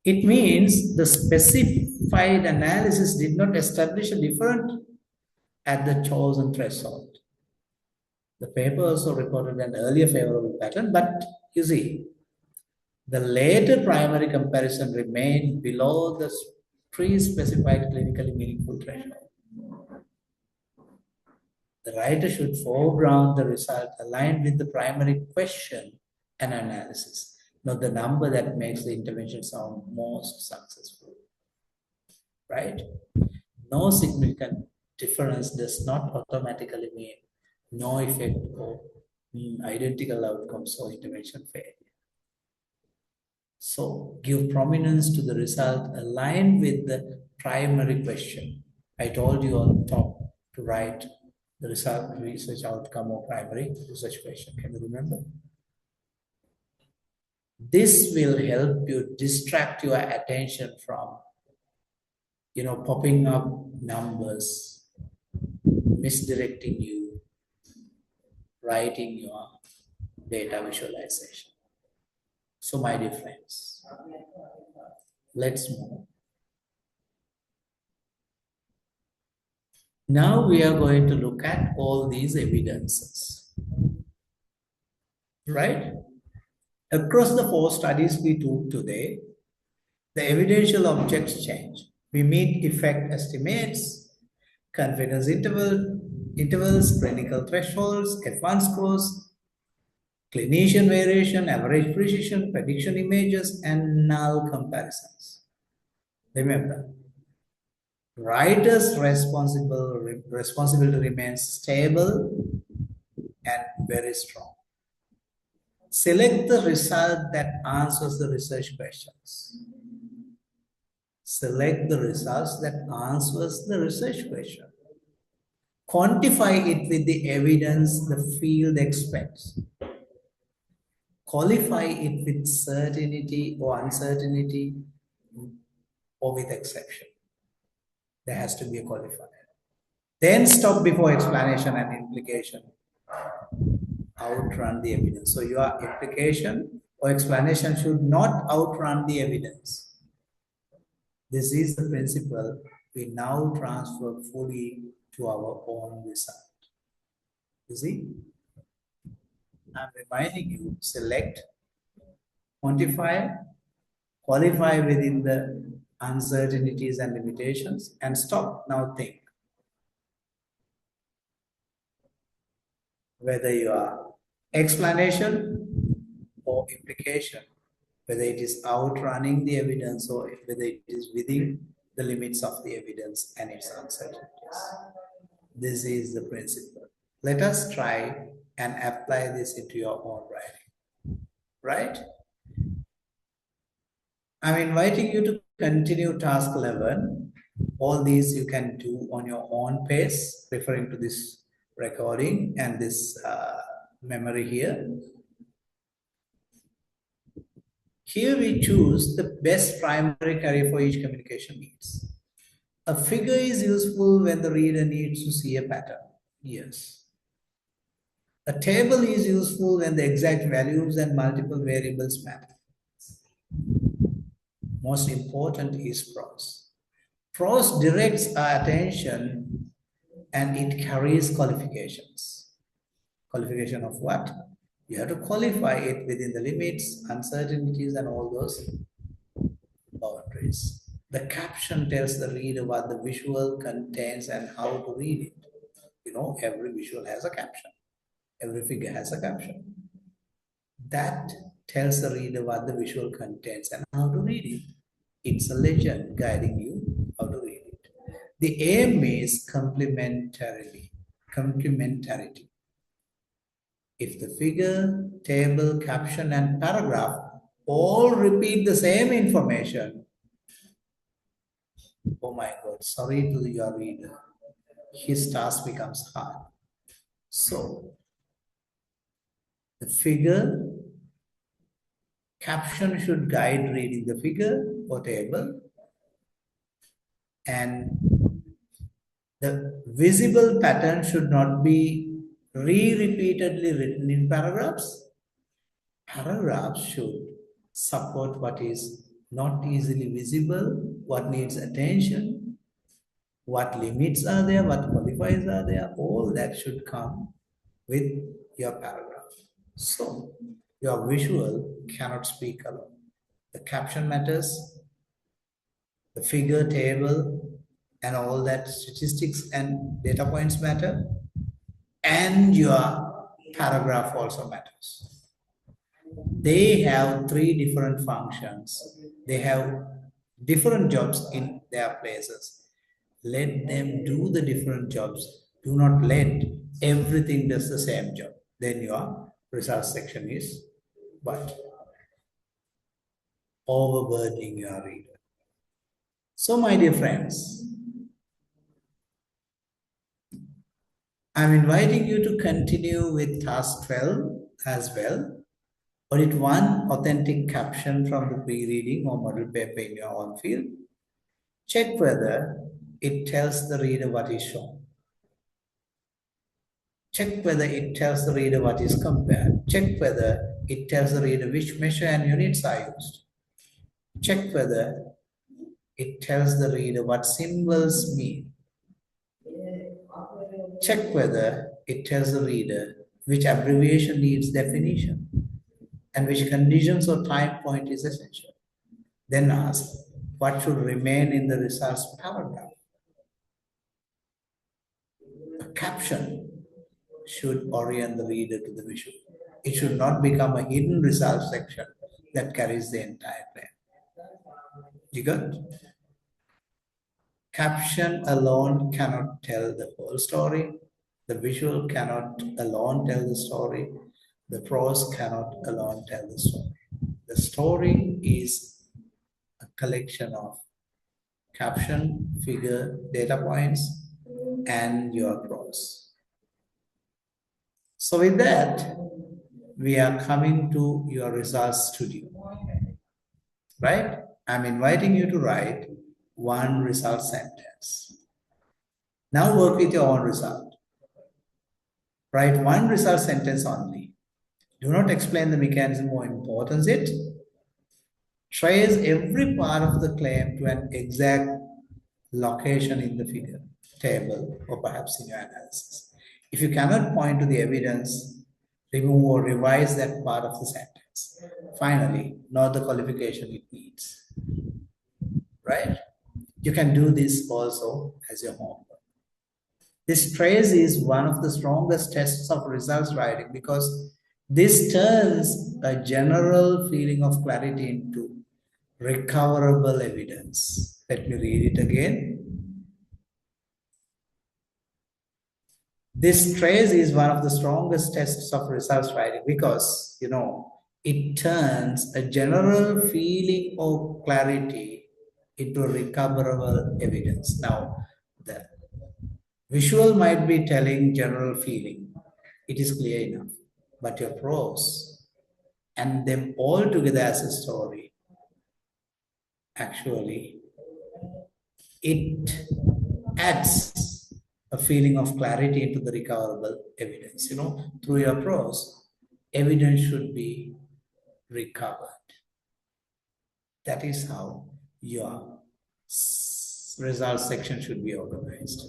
It means the specified analysis did not establish a difference at the chosen threshold. The paper also reported an earlier favorable pattern, but you see, the later primary comparison remained below the pre-specified clinically meaningful threshold. The writer should foreground the result aligned with the primary question and analysis, not the number that makes the intervention sound most successful. Right? No significant difference does not automatically mean no effect or identical outcomes or intervention failure. So give prominence to the result aligned with the primary question. I told you on top to write the result, research outcome or primary research question. Can you remember? This will help you distract your attention from, popping up numbers, misdirecting you, writing your data visualization. So my dear friends, let's move. Now we are going to look at all these evidences, right? Across the 4 studies we took today, the evidential objects change. We meet effect estimates, confidence intervals, clinical thresholds, advanced scores, clinician variation, average precision, prediction images, and null comparisons. Remember, writer's responsibility remains stable and very strong. Select the result that answers the research questions. Select the results that answers the research question. Quantify it with the evidence the field expects. Qualify it with certainty or uncertainty or with exception. There has to be a qualifier. Then stop before explanation and implication. Outrun the evidence. So your implication or explanation should not outrun the evidence. This is the principle we now transfer fully to our own result. You see? I'm reminding you, select, quantify, qualify within the uncertainties and limitations, and stop. Now think. Whether your explanation or implication, whether it is outrunning the evidence or whether it is within the limits of the evidence and its uncertainties. This is the principle. Let us try and apply this into your own writing. Right? I'm inviting you to continue task 11. All these you can do on your own pace, referring to this recording and this memory here. Here we choose the best primary carrier for each communication needs. A figure is useful when the reader needs to see a pattern. Yes. A table is useful when the exact values and multiple variables matter. Most important is prose. Prose directs our attention and it carries qualifications. Qualification of what? You have to qualify it within the limits, uncertainties, and all those boundaries. The caption tells the reader what the visual contains and how to read it. Every visual has a caption. Every figure has a caption. That tells the reader what the visual contains and how to read it. It's a legend guiding you how to read it. The aim is complementarity. If the figure, table, caption, and paragraph all repeat the same information, oh my God, sorry to your reader, his task becomes hard. So, The figure, caption should guide reading the figure or table, and the visible pattern should not be repeatedly written in paragraphs. Paragraphs should support what is not easily visible, what needs attention, what limits are there, what qualifiers are there, all that should come with your paragraph. So your visual cannot speak alone. The caption matters, the figure, table, and all that statistics and data points matter, and your paragraph also matters. They have three different functions. They have different jobs in their places. Let them do the different jobs. Do not let everything does the same job. Then your results section is what? Overburdening your reader. So my dear friends, I'm inviting you to continue with task 12 as well. Audit one authentic caption from the pre-reading or model paper in your own field. Check whether it tells the reader what is shown. Check whether it tells the reader what is compared. Check whether it tells the reader which measure and units are used. Check whether it tells the reader what symbols mean. Check whether it tells the reader which abbreviation needs definition and which conditions or time point is essential. Then ask, what should remain in the results paragraph? A caption should orient the reader to the visual. It should not become a hidden results section that carries the entire plan. You got? Caption alone cannot tell the whole story. The visual cannot alone tell the story. The prose cannot alone tell the story. The story is a collection of caption, figure, data points, and your prose. So with that, we are coming to your results studio, right? I'm inviting you to write one result sentence. Now work with your own result. Write one result sentence only. Do not explain the mechanism or importance it. Trace every part of the claim to an exact location in the figure, table, or perhaps in your analysis. If you cannot point to the evidence, remove or revise that part of the sentence. Finally, note the qualification it needs. Right? You can do this also as your homework. This trace is one of the strongest tests of results writing because this turns a general feeling of clarity into recoverable evidence. Let me read it again. This trace is one of the strongest tests of results writing because, it turns a general feeling of clarity into recoverable evidence. Now, the visual might be telling general feeling. It is clear enough. But your prose and them all together as a story, actually, it adds a feeling of clarity into the recoverable evidence. Through your prose, evidence should be recovered. That is how your results section should be organized.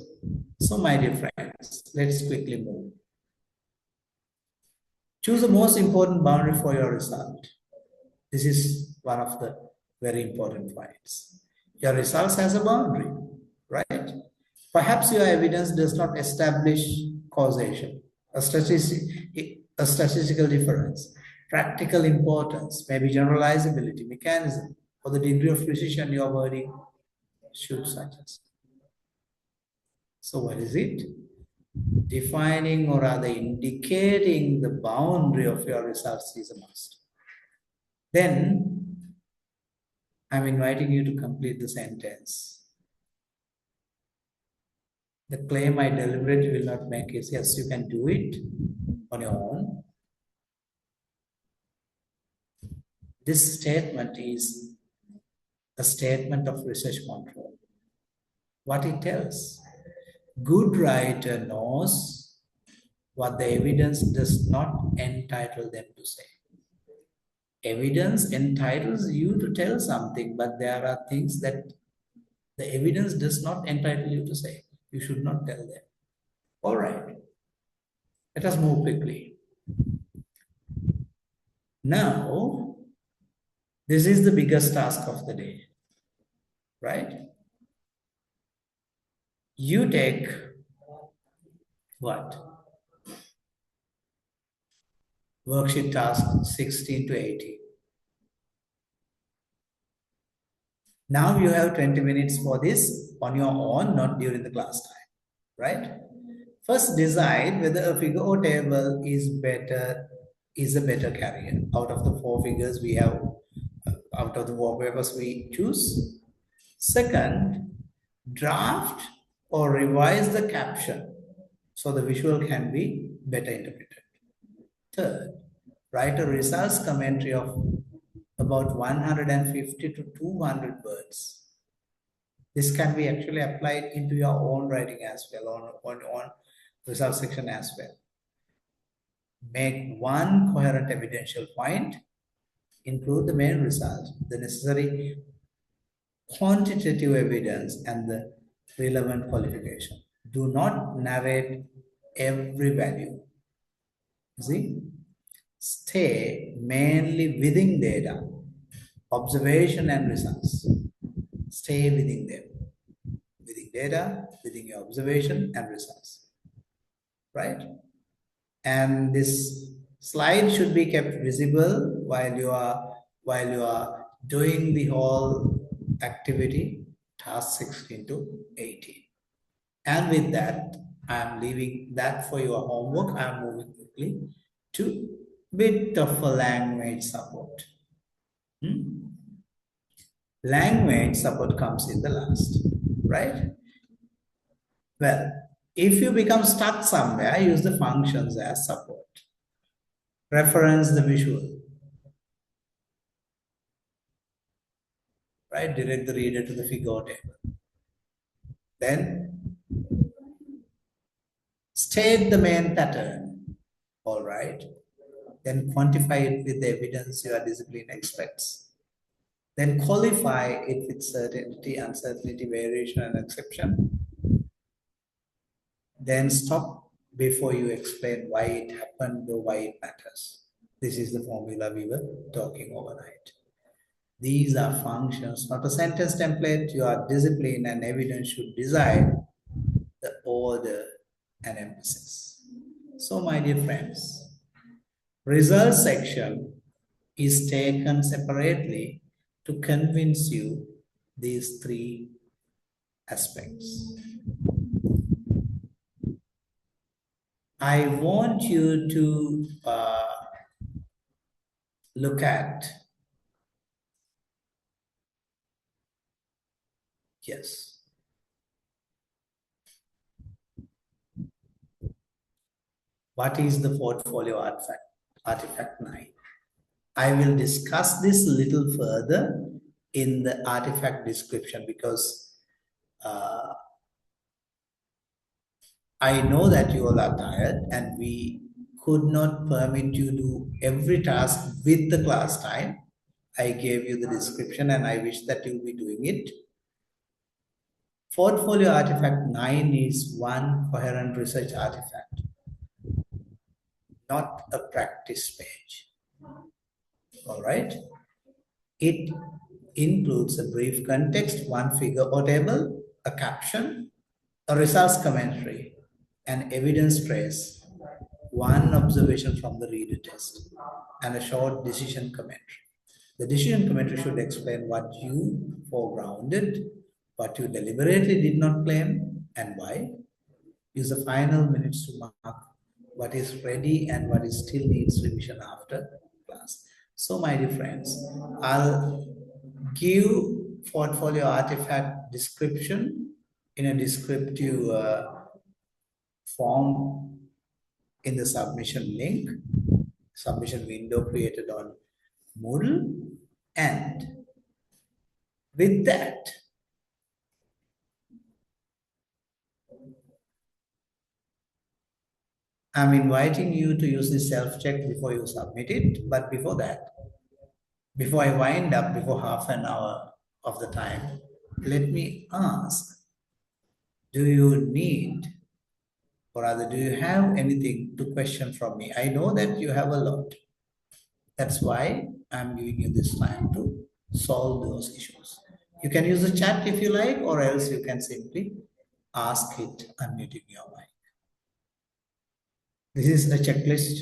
So, my dear friends, let's quickly move. Choose the most important boundary for your result. This is one of the very important points. Your results has a boundary, right? Perhaps your evidence does not establish causation, a statistical difference, practical importance, maybe generalizability, mechanism, or the degree of precision your wording should suggest. So what is it? Defining or rather indicating the boundary of your results is a must. Then I'm inviting you to complete the sentence. The claim I deliberately will not make is, yes, you can do it on your own. This statement is a statement of research control. What it tells, good writer knows what the evidence does not entitle them to say. Evidence entitles you to tell something, but there are things that the evidence does not entitle you to say. You should not tell them. All right. Let us move quickly. Now, this is the biggest task of the day, right? You take what? Worksheet task 16 to 18. Now you have 20 minutes for this on your own, not during the class time, right? First, decide whether a figure or table is a better carrier. Out of the four figures we have, out of the four papers we choose. Second, draft or revise the caption so the visual can be better interpreted. Third, write a results commentary of about 150 to 200 words. This can be actually applied into your own writing as well, on results section as well. Make one coherent evidential point, include the main result, the necessary quantitative evidence, and the relevant qualification. Do not narrate every value. See? Stay mainly within data, observation and results. Stay within them. Within data, within your observation and results. Right? And this slide should be kept visible while you are doing the whole activity, task 16 to 18. And with that, I'm leaving that for your homework. I'm moving quickly to bit of a language support. Language support comes in the last, right? Well, if you become stuck somewhere, use the functions as support. Reference the visual. Right? Direct the reader to the figure or table. Then state the main pattern. All right. Then quantify it with the evidence your discipline expects. Then qualify it with certainty, uncertainty, variation, and exception. Then stop before you explain why it happened or why it matters. This is the formula we were talking overnight. These are functions, not a sentence template. Your discipline and evidence should decide the order and emphasis. So, my dear friends, result section is taken separately to convince you these three aspects. I want you to look at, yes. What is the portfolio artifact 9? I will discuss this a little further in the artifact description because I know that you all are tired and we could not permit you to do every task with the class time. I gave you the description and I wish that you'll be doing it. Portfolio artifact 9 is one coherent research artifact, not a practice page. All right. It includes a brief context, one figure or table, a caption, a results commentary, an evidence trace, one observation from the reader test, and a short decision commentary. The decision commentary should explain what you foregrounded, what you deliberately did not claim, and why. Use the final minutes to mark what is ready and what is still needs revision after class. So, my dear friends, I'll give portfolio artifact description in a descriptive form in the submission link, submission window created on Moodle, and with that, I'm inviting you to use this self-check before you submit it. But before that, before I wind up, before half an hour of the time, let me ask, do you need, or rather, do you have anything to question from me? I know that you have a lot. That's why I'm giving you this time to solve those issues. You can use the chat if you like, or else you can simply ask it unmuting your mic. This is a checklist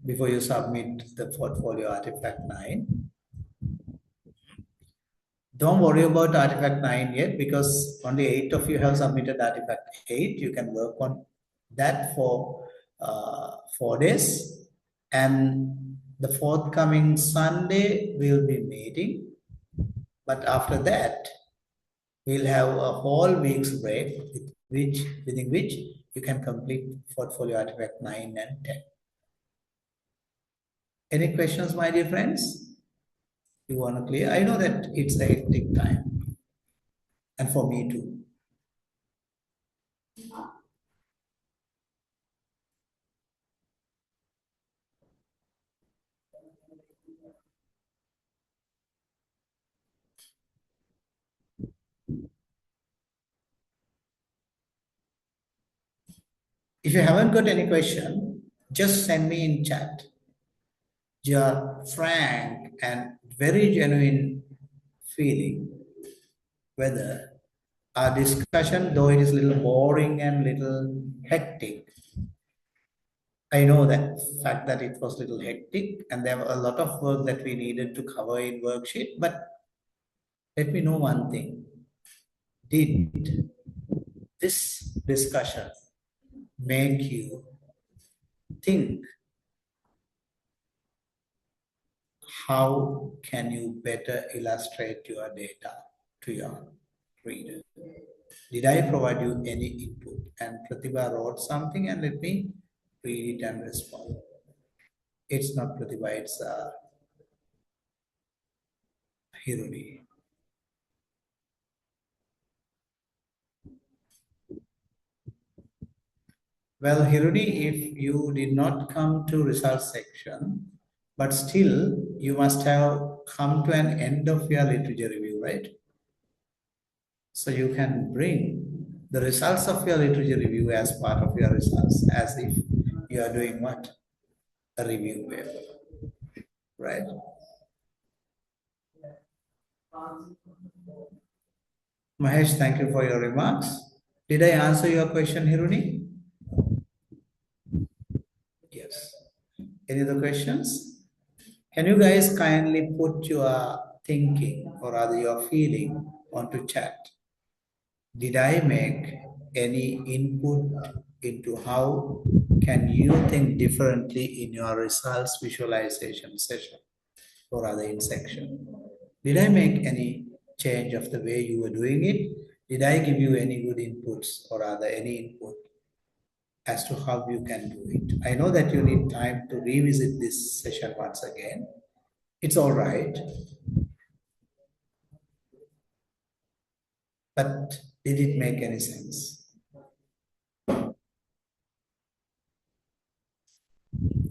before you submit the portfolio artifact 9. Don't worry about artifact 9 yet because only 8 of you have submitted artifact 8. You can work on that for 4 days. And the forthcoming Sunday, we'll be meeting. But after that, we'll have a whole week's break within which you can complete portfolio artifact 9 and 10. Any questions, my dear friends? You want to clear? I know that it's a hectic time. And for me too. If you haven't got any question, just send me in chat your frank and very genuine feeling whether our discussion, though it is a little boring and little hectic, I know that fact that it was a little hectic and there were a lot of work that we needed to cover in worksheet, but let me know one thing. Did this discussion make you think how can you better illustrate your data to your reader? Did I provide you any input? And Pratibha wrote something and let me read it and respond. It's not Pratibha, it's Hiruni. Well, Hiruni, if you did not come to results section, but still you must have come to an end of your literature review, right? So you can bring the results of your literature review as part of your results, as if you are doing what? A review paper, right? Mahesh, thank you for your remarks. Did I answer your question, Hiruni? Yes. Any other questions? Can you guys kindly put your thinking or rather your feeling onto chat? Did I make any input into how can you think differently in your results visualization session or rather in section? Did I make any change of the way you were doing it? Did I give you any good inputs or rather any input as to how you can do it? I know that you need time to revisit this session once again. It's all right. But did it make any sense?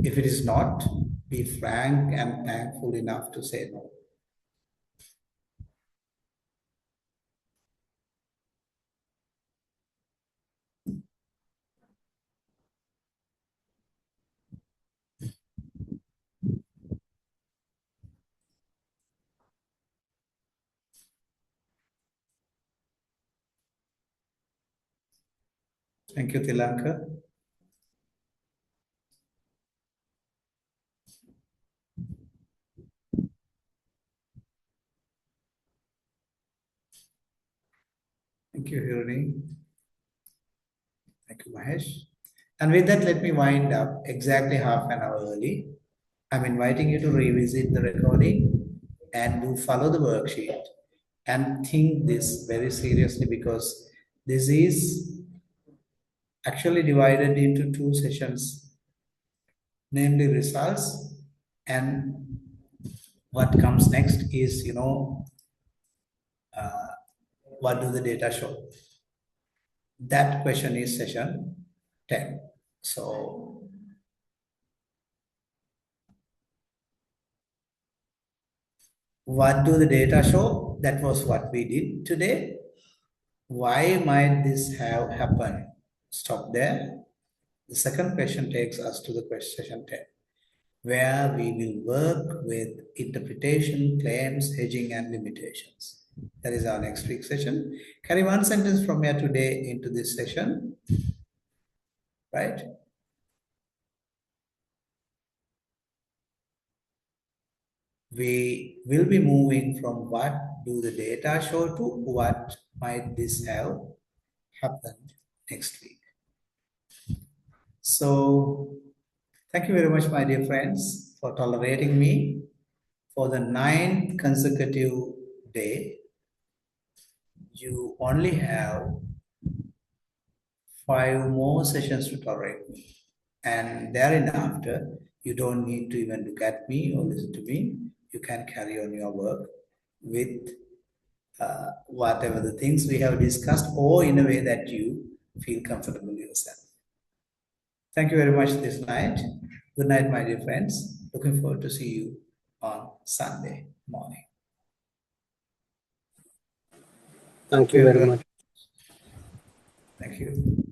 If it is not, be frank and thankful enough to say no. Thank you, Tilanka. Thank you, Hiruni. Thank you, Mahesh. And with that, let me wind up exactly half an hour early. I'm inviting you to revisit the recording and do follow the worksheet and think this very seriously because this is actually divided into 2 sessions, namely results and what comes next is, what do the data show? That question is session 10. So what do the data show? That was what we did today. Why might this have happened? Stop there. The second question takes us to the question session 10, where we will work with interpretation, claims, hedging, and limitations. That is our next week session. Carry one sentence from here today into this session, right? We will be moving from what do the data show to what might this have happened next week. So thank you very much, my dear friends, for tolerating me for the 9th consecutive day. You only have 5 more sessions to tolerate me. And thereafter, you don't need to even look at me or listen to me. You can carry on your work with whatever the things we have discussed, or in a way that you feel comfortable yourself. Thank you very much this night. Good night, my dear friends. Looking forward to see you on Sunday morning. Thank you very much. Thank you.